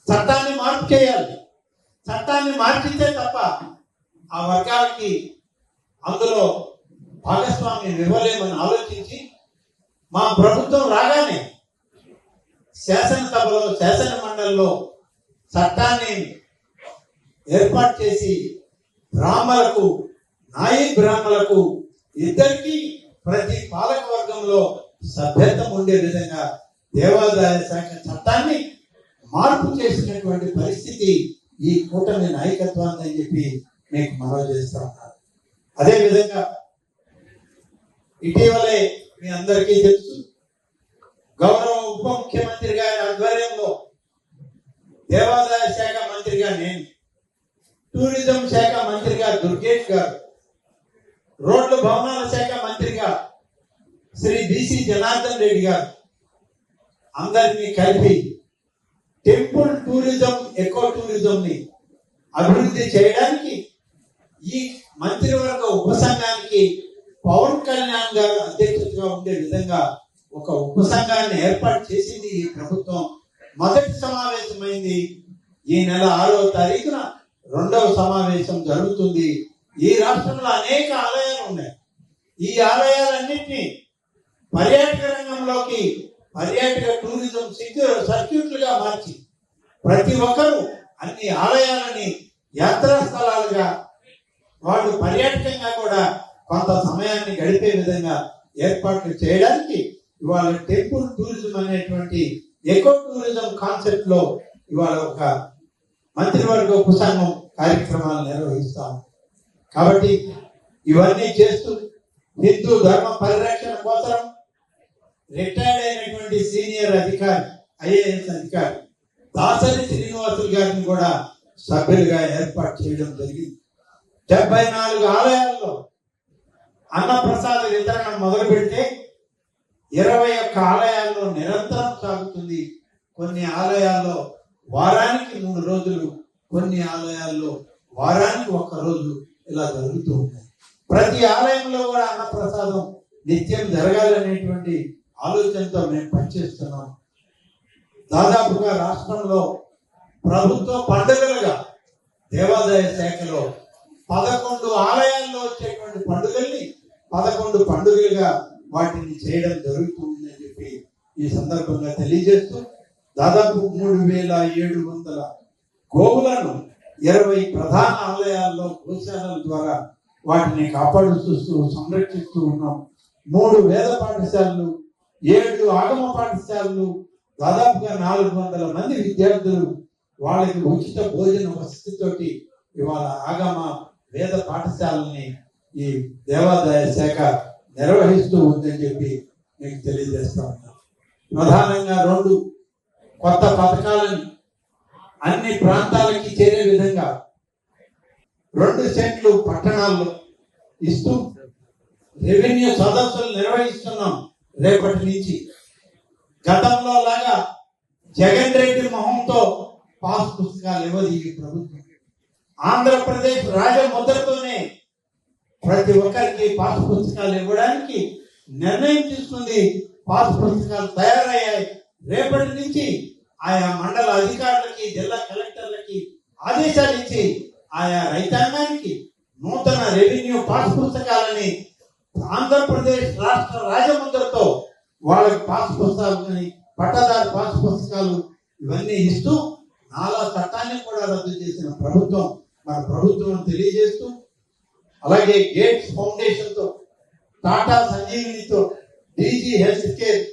చట్టాన్ని మార్పు చేయాలి. చట్టాన్ని మార్చితే తప్ప ఆ వర్గాలకి అందులో భాగస్వామ్యం ఇవ్వలేమని ఆలోచించి మా ప్రభుత్వం రాగానే శాసనసభలో, శాసన మండలిలో చట్టాన్ని ఏర్పాటు చేసి బ్రాహ్మణులకు నాయి బ్రాహ్మణులకు ఇద్దరికి ప్రతి పాలక వర్గంలో సభ్యత్వం ఉండే విధంగా దేవాదాయ శాఖ చట్టాన్ని మార్పు చేసినటువంటి పరిస్థితి ఈ కూటమి నాయకత్వాన్ని అని చెప్పి మీకు మనవి చేస్తా ఉన్నారు. అదేవిధంగా ఇటీవలే మీ అందరికీ తెలుసు, గౌరవ ఉప ముఖ్యమంత్రి గారి ఆధ్వర్యంలో దేవాదాయ శాఖ మంత్రిగా నేను, టూరిజం శాఖ మంత్రిగా దుర్గేష్ గారు, రోడ్ల భవనాల శాఖ మంత్రిగా శ్రీ బిసి జనార్దన్ రెడ్డి గారు అందరినీ కలిపి టెంపుల్ టూరిజం, ఎకో టూరిజం ని అభివృద్ధి చేయడానికి ఈ మంత్రివర్గ ఉపసంఘానికి పవన్ కళ్యాణ్ గారు అధ్యక్షతగా ఉండే విధంగా ఒక ఉపసంఘాన్ని ఏర్పాటు చేసింది ఈ ప్రభుత్వం. మొదటి సమావేశమైంది ఈ నెల 6వ తారీఖున, 2వ సమావేశం జరుగుతుంది. ఈ రాష్ట్రంలో అనేక ఆలయాలు ఉన్నాయి. ఈ ఆలయాలన్నింటినీ పర్యాటక రంగంలోకి, పర్యాటక టూరిజం సర్క్యూట్లుగా మార్చి ప్రతి ఒక్కరూ అన్ని ఆలయాలని యాత్రా స్థలాలుగా, వాళ్ళు పర్యాటకంగా కూడా కొంత సమయాన్ని గడిపే విధంగా ఏర్పాట్లు చేయడానికి ఇవాళ టెంపుల్ టూరిజం అనేటువంటి ఎకో టూరిజం కాన్సెప్ట్ లో ఇవాళ ఒక మంత్రివర్గ ఉపసంఘం కార్యక్రమాలు నిర్వహిస్తాం. కాబట్టి ఇవన్నీ చేస్తూ హిందూ ధర్మ పరిరక్షణ కోసం రిటైర్డ్ అయినటువంటి సీనియర్ అధికారి, ఐఏఎస్ అధికారి దాసరి శ్రీనివాసులు గారిని కూడా సభ్యులుగా ఏర్పాటు చేయడం జరిగింది. 74 ఆలయాల్లో అన్నప్రసాద వితరణ మొదలు పెడితే 21 ఆలయాల్లో నిరంతరం సాగుతుంది. కొన్ని ఆలయాల్లో వారానికి 3 రోజులు, కొన్ని ఆలయాల్లో వారానికి 1 రోజు ఇలా జరుగుతూ ఉంటాయి. ప్రతి ఆలయంలో కూడా అన్నప్రసాదం నిత్యం జరగాలనేటువంటి ఆలోచనతో మేము పనిచేస్తున్నాం. దాదాపుగా రాష్ట్రంలో ప్రభుత్వ పండుగలుగా దేవాదాయ శాఖలో 11 ఆలయాల్లో వచ్చేటువంటి పండుగల్ని 11 పండుగలుగా వాటిని చేయడం జరుగుతుందని చెప్పి ఈ సందర్భంగా తెలియజేస్తూ, దాదాపు 3700 గోవులను 20 ప్రధాన ఆలయాల్లో గోశాలల ద్వారా వాటిని కాపాడుతూ సంరక్షిస్తూ ఉన్నాం. 3 వేద పాఠశాలలు, 7 ఆగమ పాఠశాలలు, దాదాపుగా 400 మంది విద్యార్థులు, వాళ్ళకి ఉచిత భోజన వసతితోటి ఇవాళ ఆగమ వేద పాఠశాలని ఈ దేవాదాయ శాఖ నిర్వహిస్తూ ఉందని చెప్పి మీకు తెలియజేస్తా ఉన్నాను. ప్రధానంగా 2 కొత్త పథకాలను అన్ని ప్రాంతాలకి చేరే విధంగా 2 సెంట్లు పట్టణాల్లో ఇస్తూ రెవెన్యూ సదస్సులు నిర్వహిస్తున్నాం రేపటి నుంచి. గతంలో లాగా జగన్ రెడ్డి మొహంతో పాస్ పుస్తకాలు ఇవ్వదు ఈ ప్రభుత్వం. ఆంధ్రప్రదేశ్ రాజముద్రతోనే ప్రతి ఒక్కరికి పాస్ పుస్తకాలు ఇవ్వడానికి నిర్ణయం తీసుకుంది. పాస్ పుస్తకాలు తయారయ్యాయి. రేపటి నుంచి ఆయా మండల అధికారులకి, జిల్లా కలెక్టర్లకి ఆదేశాలు ఇచ్చి ఆయా రైతాంగానికి నూతన రెవెన్యూ పాస్ పుస్తకాలని ఆంధ్రప్రదేశ్ రాష్ట్ర రాజముద్రతో వాళ్ళకి పాస్ పుస్తకాలని, పట్టదారు పాస్ పుస్తకాలు ఇవన్నీ ఇస్తూ నాలా చట్టాన్ని కూడా రద్దు చేసిన ప్రభుత్వం మన ప్రభుత్వం తెలియజేస్తూ, అలాగే గేట్స్ ఫౌండేషన్ తో, టాటా సంజీవినితో, DG health care,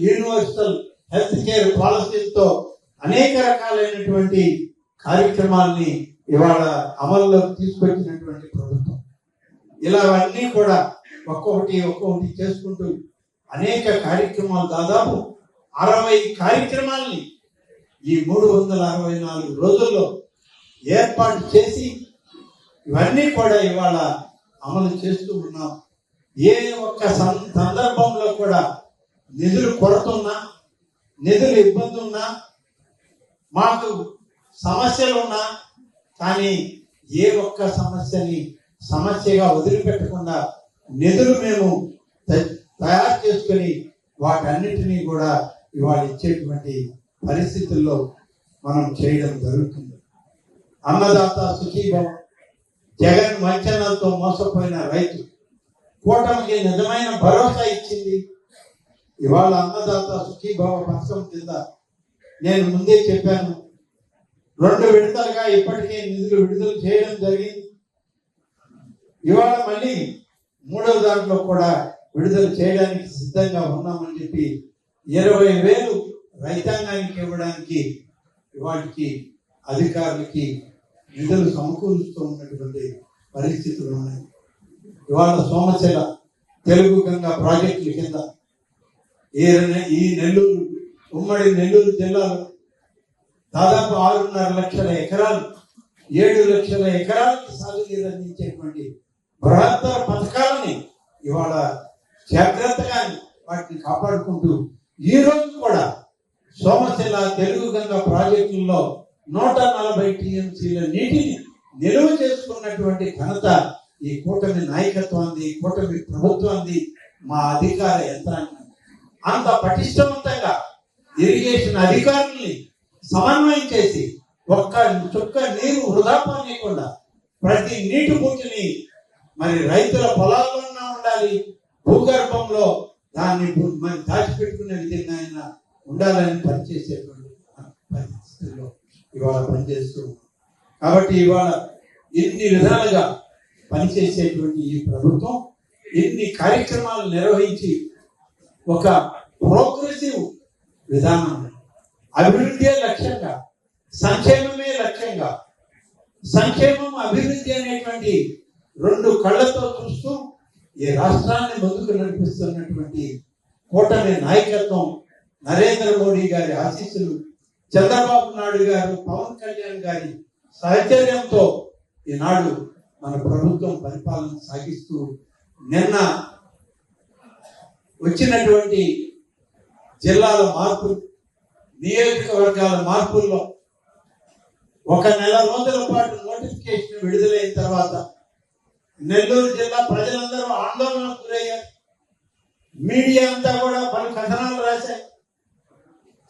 universal health care పాలసీలతో అనేక రకాలైనటువంటి కార్యక్రమాల్ని ఇవాళ అమల్లోకి తీసుకొచ్చినటువంటి ప్రభుత్వం. ఇలా అన్నీ కూడా ఒక్కొక్కటి చేసుకుంటూ అనేక కార్యక్రమాలు, దాదాపు 60 కార్యక్రమాల్ని ఈ 364 రోజుల్లో ఏర్పాటు చేసి ఇవన్నీ కూడా ఇవాళ అమలు చేస్తూ ఉన్నాం. ఏ ఒక్క సందర్భంలో కూడా నిధులు కొరతున్నా, నిధులు ఇబ్బంది ఉన్నా, మాకు సమస్యలున్నా కానీ ఏ ఒక్క సమస్యని సమస్యగా వదిలిపెట్టకుండా నిధులు మేము తయారు చేసుకుని వాటన్నిటినీ కూడా ఇవాళ ఇచ్చేటువంటి పరిస్థితుల్లో మనం చేయడం జరుగుతుంది. అన్నదాత సుఖీభవ, జగన్ వంచనలతో మోసపోయిన రైతు కూటమికి నిజమైన భరోసా ఇచ్చింది. ఇవాళ అన్నదాత సుఖీభవ పథకం కింద నేను ముందే చెప్పాను, 2 విడతలుగా ఇప్పటికే నిధులు విడుదల చేయడం జరిగింది. ఇవాళ మళ్ళీ మూడవ దాంట్లో కూడా విడుదల చేయడానికి సిద్ధంగా ఉన్నామని చెప్పి 20,000 రైతాంగానికి ఇవ్వడానికి ఇవాటికి అధికారులకి నిధులు సమకూరుస్తూ ఉన్నటువంటి పరిస్థితులు ఉన్నాయి. ఇవాళ సోమశిల తెలుగు గంగా ప్రాజెక్టుల కింద ఈ నెల్లూరు ఉమ్మడి నెల్లూరు జిల్లాలో దాదాపు 6.5 లక్షల ఎకరాలు 7 లక్షల ఎకరాలకి సాగునీరు అందించేటువంటి బృహత్తర పథకాలని ఇవాళ జాగ్రత్తగా వాటిని కాపాడుకుంటూ ఈ రోజు కూడా సోమశిల తెలుగు గంగా ప్రాజెక్టుల్లో 140 టీఎంసీల నీటిని నిలువ చేసుకున్నటువంటి ఘనత ఈ కూటమి నాయకత్వాన్ని, కూటమి ప్రభుత్వాన్ని, మా అధికార యంత్రాంగం అంత పటిష్టవంతంగా ఇరిగేషన్ అధికారుల్ని సమన్వయం చేసి ఒక్క చుక్క నీరు వృధా పోనీయకుండా ప్రతి నీటి బుట్టిని మరి రైతుల పొలాల్లోనే ఉండాలి, భూగర్భంలో దాన్ని మరి దాచిపెట్టుకునే విధంగా ఆయన ఉండాలని పనిచేసేటువంటి పరిస్థితుల్లో ఇవాళ పనిచేస్తూ కాబట్టి ఇవాళ ఇన్ని విధాలుగా పనిచేసేటువంటి ఈ ప్రభుత్వం ఇన్ని కార్యక్రమాలు నిర్వహించి ఒక ప్రోగ్రెసివ్ విధానం, అభివృద్ధి లక్ష్యంగా, సంక్షేమమే లక్ష్యంగా, సంక్షేమం అభివృద్ధి అనేటువంటి 2 కళ్ళతో చూస్తూ ఈ రాష్ట్రాన్ని ముందుకు నడిపిస్తున్నటువంటి కూటమి నాయకత్వం, నరేంద్ర మోడీ గారి ఆశీస్సులు, చంద్రబాబు నాయుడు గారు, పవన్ కళ్యాణ్ గారి సహచర్యంతో ఈనాడు మన ప్రభుత్వం పరిపాలన సాగిస్తూ నిన్న వచ్చినటువంటి జిల్లాల మార్పు, నియోజకవర్గాల మార్పుల్లో 1 నెల రోజుల పాటు నోటిఫికేషన్ విడుదలైన తర్వాత నెల్లూరు జిల్లా ప్రజలందరూ ఆందోళనకు గురయ్యారు. మీడియా అంతా కూడా పలు కథనాలు రాశాయి.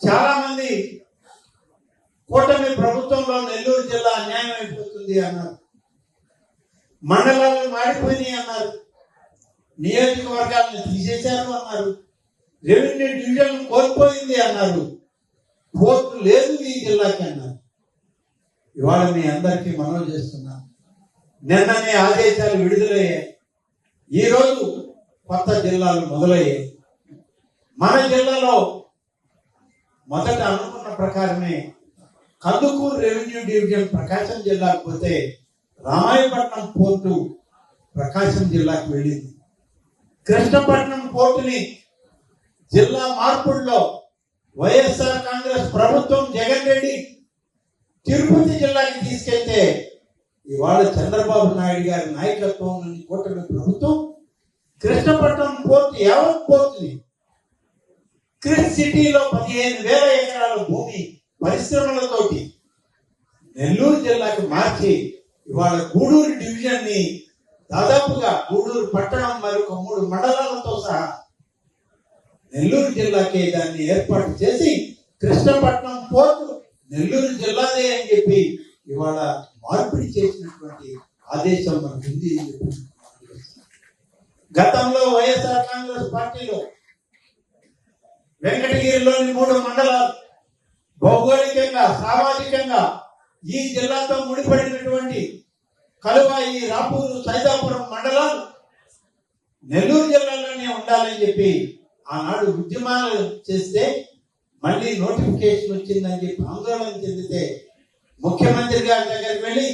చాలా మంది కూటమి ప్రభుత్వంలో నెల్లూరు జిల్లా అన్యాయం అయిపోతుంది అన్నారు, మండలాలు మాడిపోయినాయి అన్నారు, నియోజకవర్గాలను తీసేశారు అన్నారు, రెవెన్యూ డివిజన్ కోల్పోయింది అన్నారు, కోర్టు లేదు ఈ జిల్లాకి అన్నారు. ఇవాళ మీ అందరికీ మనవి చేస్తున్నాను, నిన్ననే ఆదేశాలు విడుదలయ్యాయి. ఈరోజు కొత్త జిల్లాలు మొదలయ్యాయి. మన జిల్లాలో మొదట అనుకున్న ప్రకారమే కందుకూరు రెవెన్యూ డివిజన్ ప్రకాశం జిల్లాకు పోతే రామాయపట్నం పోర్టు ప్రకాశం జిల్లాకు వెళ్ళింది. కృష్ణపట్నం పోర్టుని జిల్లా మార్పుల్లో వైఎస్ఆర్ కాంగ్రెస్ ప్రభుత్వం జగన్ రెడ్డి తిరుపతి జిల్లాకి తీసుకెళ్తే ఇవాళ చంద్రబాబు నాయుడు గారి నాయకత్వంలోని కూటమి ప్రభుత్వం కృష్ణపట్నం పోర్టు యావత్ పోర్టుని క్రిస్ సిటీలో 15,000 ఎకరాల భూమి పరిశ్రమలతోటి నెల్లూరు జిల్లాకి మార్చి ఇవాళ గూడూరు డివిజన్ ని దాదాపుగా గూడూరు పట్టణం మరొక 3 మండలాలతో సహా నెల్లూరు జిల్లాకి దాన్ని ఏర్పాటు చేసి కృష్ణపట్నం పోర్టు నెల్లూరు జిల్లాదే అని చెప్పి ఇవాళ మార్పిడి చేసినటువంటి ఆదేశం మనకు ఉంది. గతంలో వైఎస్ఆర్ కాంగ్రెస్ పార్టీలో వెంకటగిరిలోని 3 మండలాలు భౌగోళికంగా, సామాజికంగా ఈ జిల్లాతో ముడిపడినటువంటి కలువాయి, రాపూరు, సైదాపురం మండలాలు నెల్లూరు జిల్లాలోనే ఉండాలని చెప్పి ఆనాడు ఉద్యమాలు చేస్తే మళ్ళీ నోటిఫికేషన్ వచ్చిందని చెప్పి ఆందోళన చెందితే ముఖ్యమంత్రి గారి దగ్గరికి వెళ్ళి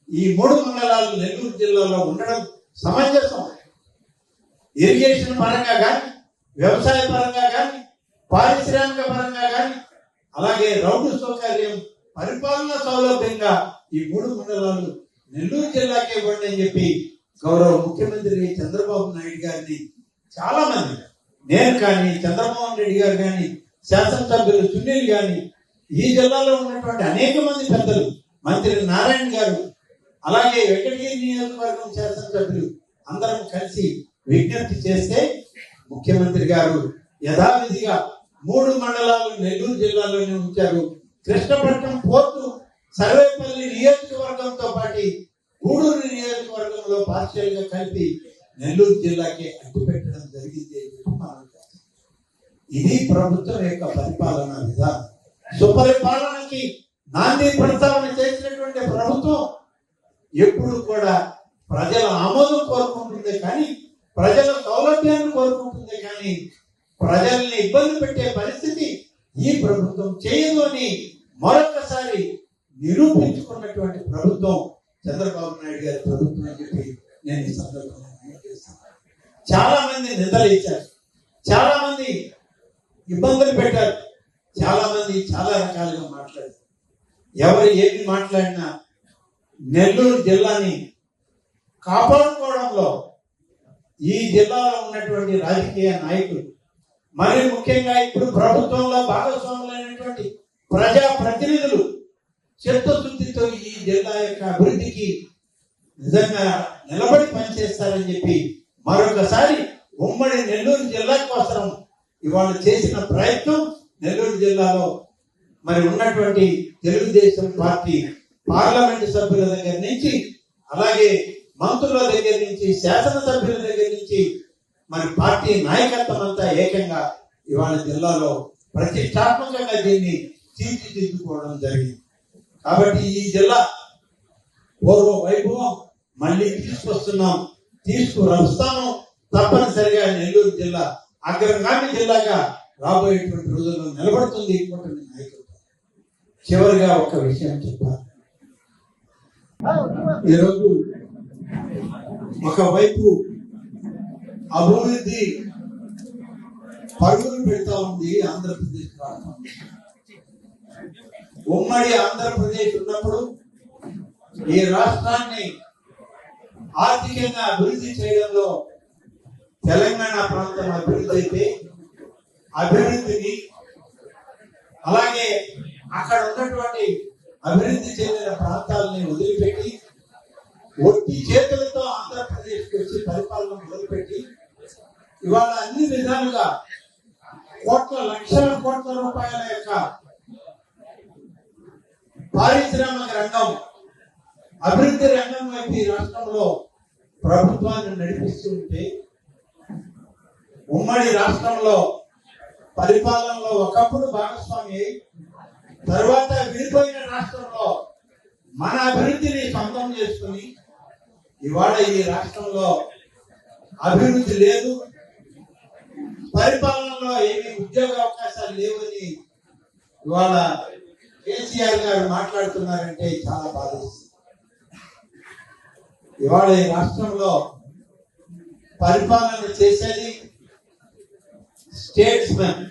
ఈ 3 మండలాలు నెల్లూరు జిల్లాలో ఉండడం సమంజసం, ఇరిగేషన్ పరంగా కానీ, వ్యవసాయ పరంగా కానీ, పారిశ్రామిక పరంగా కానీ, అలాగే రౌండ్ సౌకర్యం, పరిపాలనా సౌలభ్యంగా ఈ 3 మండలాలు నెల్లూరు జిల్లాకే ఇవ్వండి అని చెప్పి గౌరవ ముఖ్యమంత్రి చంద్రబాబు నాయుడు గారిని చాలా మంది, నేను కానీ, చంద్రమోహన్ రెడ్డి గారు కానీ, శాసనసభ్యులు సునీల్ గాని, ఈ జిల్లాలో ఉన్నటువంటి అనేక మంది పెద్దలు, మంత్రి నారాయణ గారు, అలాగే వెంకటగిరి నియోజకవర్గం శాసనసభ్యులు అందరం కలిసి విజ్ఞప్తి చేస్తే ముఖ్యమంత్రి గారు యథావిధిగా 3 మండలాలు నెల్లూరు జిల్లాలోనే ఉంచారు. కృష్ణపట్నం పోర్టు సర్వేపల్లి నియోజకవర్గంతో పాటు గూడూరు నియోజకవర్గంలో పార్షియల్ గా కలిపి నెల్లూరు జిల్లాకి అడ్డుపెట్టడం జరిగింది. ఇది ప్రభుత్వం యొక్క పరిపాలనా విధానం. సుపరిపాలనకి నాంది ప్రస్తావన చేసినటువంటి ప్రభుత్వం ఎప్పుడు కూడా ప్రజల ఆమోదం కోరుకుంటుంది కానీ, ప్రజల సౌలభ్యాన్ని కోరుకుంటుంది కానీ, ప్రజల్ని ఇబ్బంది పెట్టే పరిస్థితి ఈ ప్రభుత్వం చేయదు అని మరొకసారి నిరూపించుకున్నటువంటి ప్రభుత్వం చంద్రబాబు నాయుడు గారి ప్రభుత్వం అని చెప్పి నేను ఈ సందర్భంగా చేస్తాను. చాలా మంది నిందలేశారు, చాలా మంది ఇబ్బందులు పెట్టారు, చాలా మంది చాలా రకాలుగా మాట్లాడారు. ఎవరు ఏమి మాట్లాడినా నెల్లూరు జిల్లాని కాపాడుకోవడంలో ఈ జిల్లాలో ఉన్నటువంటి రాజకీయ నాయకులు, మరి ముఖ్యంగా ఇప్పుడు ప్రభుత్వంలో భాగస్వాములైనటువంటి ప్రజా ప్రతినిధులు చిత్తశుద్ధితో ఈ జిల్లా యొక్క అభివృద్ధికి నిజంగా నిలబడి పనిచేస్తారని చెప్పి మరొకసారి ఉమ్మడి నెల్లూరు జిల్లా కోసం ఇవాళ చేసిన ప్రయత్నం నెల్లూరు జిల్లాలో మరి ఉన్నటువంటి తెలుగుదేశం పార్టీ పార్లమెంటు సభ్యుల దగ్గర నుంచి, అలాగే మంత్రుల దగ్గర నుంచి, శాసనసభ్యుల దగ్గర నుంచి మరి పార్టీ నాయకత్వం అంతా ఏకంగా ఇవాళ జిల్లాలో ప్రతిష్టాత్మకంగా దీన్ని తీర్చిదిద్దుకోవడం జరిగింది. కాబట్టి ఈ జిల్లా పూర్వ వైభవం మళ్ళీ తీసుకొస్తున్నాం, తీసుకురస్తాము. తప్పనిసరిగా నెల్లూరు జిల్లా అగ్రగామి జిల్లాగా రాబోయేటువంటి రోజుల్లో నిలబడుతుంది కూటమి నాయకులు. చివరిగా ఒక విషయం చెప్పాలి. ఈరోజు ఒకవైపు అభివృద్ధి పరుగులు పెడతా ఉంది ఆంధ్రప్రదేశ్ రాష్ట్రం. ఉమ్మడి ఆంధ్రప్రదేశ్ ఉన్నప్పుడు ఈ రాష్ట్రాన్ని ఆర్థికంగా అభివృద్ధి చేయడంలో తెలంగాణ ప్రాంతం అభివృద్ధి అయితే అభివృద్ధిని, అలాగే అక్కడ ఉన్నటువంటి అభివృద్ధి చెందిన ప్రాంతాలని వదిలిపెట్టి ఒట్టి చేతులతో ఆంధ్రప్రదేశ్కి వచ్చి పరిపాలన మొదలుపెట్టి ఇవాళ అన్ని విధాలుగా లక్షల కోట్ల రూపాయల యొక్క పారిశ్రామిక రంగం, అభివృద్ధి రంగం వైపు ఈ రాష్ట్రంలో ప్రభుత్వాన్ని నడిపిస్తూ ఉంటే, ఉమ్మడి రాష్ట్రంలో పరిపాలనలో ఒకప్పుడు భాగస్వామి అయి తర్వాత విడిపోయిన రాష్ట్రంలో మన అభివృద్ధిని సొంతం చేసుకుని ఇవాళ ఈ రాష్ట్రంలో అభివృద్ధి లేదు, పరిపాలనలో ఏమి ఉద్యోగ అవకాశాలు లేవని ఇవాళ కేసీఆర్ గారు మాట్లాడుతున్నారంటే చాలా బాధిస్తుంది. ఇవాళ ఈ రాష్ట్రంలో పరిపాలన చేసేది స్టేట్స్మెన్.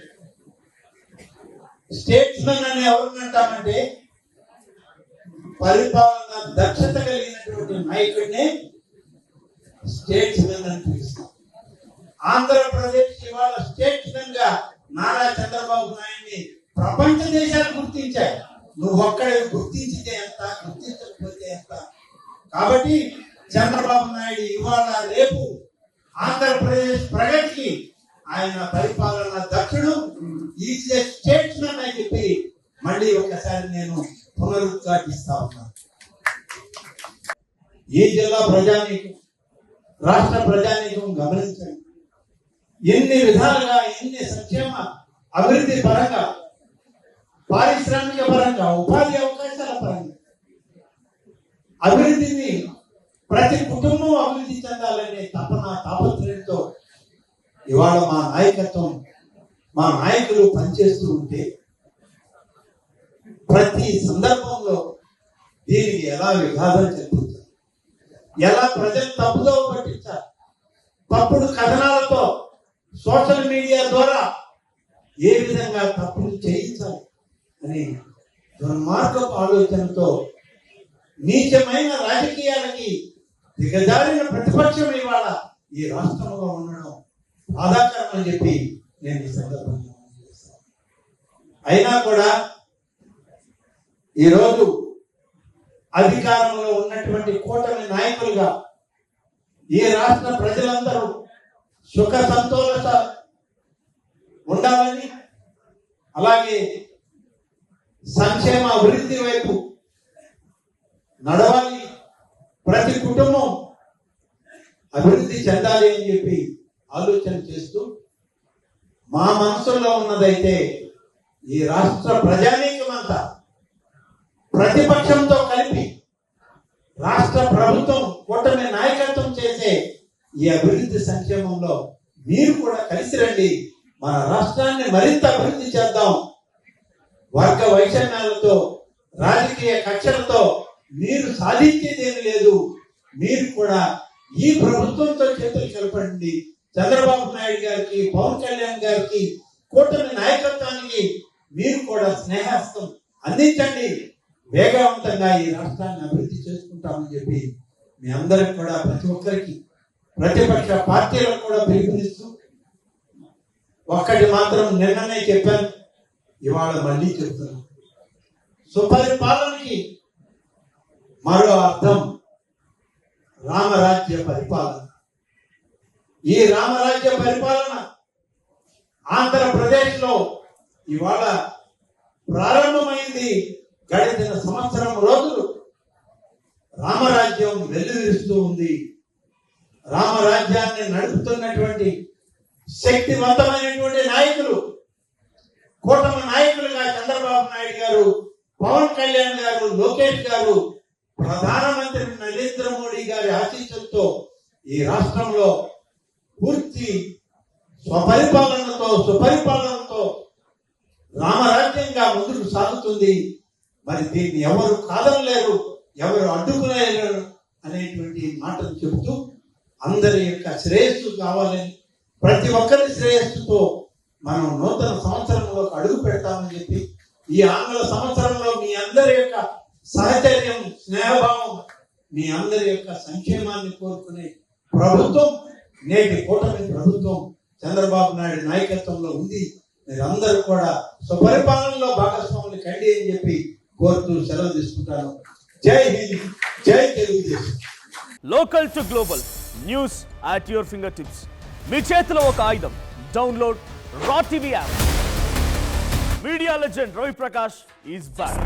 స్టేట్స్మెన్ అని ఎవరినంటామంటే పరిపాలన దక్షత కలిగినటువంటి నాయకుడిని స్టేట్స్మెన్ అని పిలుస్తాం. ఆంధ్రప్రదేశ్ ఇవాళ స్టేట్స్మెన్ గా నారా చంద్రబాబు నాయుడిని ప్రపంచ దేశాలు గుర్తించాయి. నువ్వు ఒక్కడే గుర్తించితే ఎంత, గుర్తించకపోతే ఎంత. కాబట్టి చంద్రబాబు నాయుడు ఇవాళ రేపు ఆంధ్రప్రదేశ్ ప్రగతికి ఆయన పరిపాలన దక్షుడు, ఈజ్ ఏ స్టేట్స్మెన్ అని చెప్పి మళ్ళీ ఒకసారి నేను పునరుద్ఘాటిస్తా ఉన్నాను. ఈ జిల్లా ప్రజానీకం, రాష్ట్ర ప్రజానీకం గమనించండి. ఎన్ని విధాలుగా, ఎన్ని సంక్షేమ అభివృద్ధి పరంగా, పారిశ్రామిక పరంగా, ఉపాధి అవకాశాల పరంగా అభివృద్ధిని, ప్రతి కుటుంబం అభివృద్ధి చెందాలనే తపన, తాపత్రయంతో ఇవాళ మా నాయకత్వం, మా నాయకులు పనిచేస్తూ ఉంటే ప్రతి సందర్భంలో దీనికి ఎలా విఘాతం కల్పించాలి, ఎలా ప్రజలు తప్పుదో పట్టించాలి, తప్పుడు కథనాలతో సోషల్ మీడియా ద్వారా ఏ విధంగా తప్పులు చేయించాలి అని దుర్మార్గపు ఆలోచనతో నీచమైన రాజకీయాలకి దిగజారిన ప్రతిపక్షం ఇవాళ ఈ రాష్ట్రంలో ఉండడం బాధాకరం అని చెప్పి నేను ఈ సందర్భంగా చేస్తాను. అయినా కూడా ఈరోజు అధికారంలో ఉన్నటువంటి కూటమి నాయకులుగా ఈ రాష్ట్ర ప్రజలందరూ సుఖ సంతోష ఉండాలని, అలాగే సంక్షేమ అభివృద్ధి వైపు నడవాలి, ప్రతి కుటుంబం అభివృద్ధి చెందాలి అని చెప్పి ఆలోచన చేస్తూ మా మనసులో ఉన్నదైతే ఈ రాష్ట్ర ప్రజానీకమంతా ప్రతిపక్షంతో కలిపి రాష్ట్ర ప్రభుత్వం కూటమి నాయకులు చేసే ఈ అభివృద్ధి సంక్షేమంలో మీరు కూడా కలిసి రండి. మన రాష్ట్రాన్ని మరింత అభివృద్ధి చేద్దాం. వర్గ వైషమ్యాలతో రాజకీయ కక్షలతో మీరు సాధించేదేమి లేదు. మీరు కూడా ఈ ప్రభుత్వంతో చేతులు కలపండి. చంద్రబాబు నాయుడు గారికి, పవన్ కళ్యాణ్ గారికి, కూటమి నాయకత్వానికి మీరు కూడా స్నేహస్తం అందించండి. వేగవంతంగా ఈ రాష్ట్రాన్ని అభివృద్ధి చేసుకుంటామని చెప్పి మీ అందరికి కూడా, ప్రతి ఒక్కరికి, ప్రతిపక్ష పార్టీలకు కూడా పిలుపునిస్తూ ఒక్కటి మాత్రం నిన్ననే చెప్పాను, ఇవాళ మళ్ళీ చెప్తున్నాను. సుపరిపాలనకి మరో అర్థం రామరాజ్య పరిపాలన. ఈ రామరాజ్య పరిపాలన ఆంధ్రప్రదేశ్ లో ఇవాళ ప్రారంభమైంది. గడిచిన సంవత్సరం రోజులు రామరాజ్యం వెల్లువిరుస్తూ ఉంది. రామరాజ్యాన్ని నడుపుతున్నటువంటి శక్తివంతమైనటువంటి నాయకులు, కూటమి నాయకులుగా చంద్రబాబు నాయుడు గారు, పవన్ కళ్యాణ్ గారు, లోకేష్ గారు, ప్రధానమంత్రి నరేంద్ర మోడీ గారి ఆశీస్సులతో ఈ రాష్ట్రంలో పూర్తి సుపరిపాలనతో రామరాజ్యంగా ముందుకు సాగుతుంది. మరి దీన్ని ఎవరు కాదనలేరు, ఎవరు అడ్డుకునేరు అనేటువంటి మాటలు చెబుతూ అందరి యొక్క శ్రేయస్సు కావాలని, ప్రతి ఒక్కరి శ్రేయస్సుతో మనం నూతన సంవత్సరంలోకి అడుగు పెడతామని చెప్పి, ఈ ఆంగ్ల సంవత్సరంలో మీ అందరి యొక్క సహచర్యం, స్నేహభావం, మీ అందరి యొక్క సంక్షేమాన్ని కోరుకునే ప్రభుత్వం నేటి కూటమి ప్రభుత్వం చంద్రబాబు నాయుడు నాయకత్వంలో ఉంది. మీరందరూ కూడా సుపరిపాలనలో భాగస్వాములు కండి అని చెప్పి కోరుతూ సెలవు తీసుకుంటాను. జై హింద్, జై Telugu Desam. Local to global news at your fingertips. మీ చేతిలో ఒక ఆయుధం. Download Raw TV app. Media legend Ravi Prakash is back.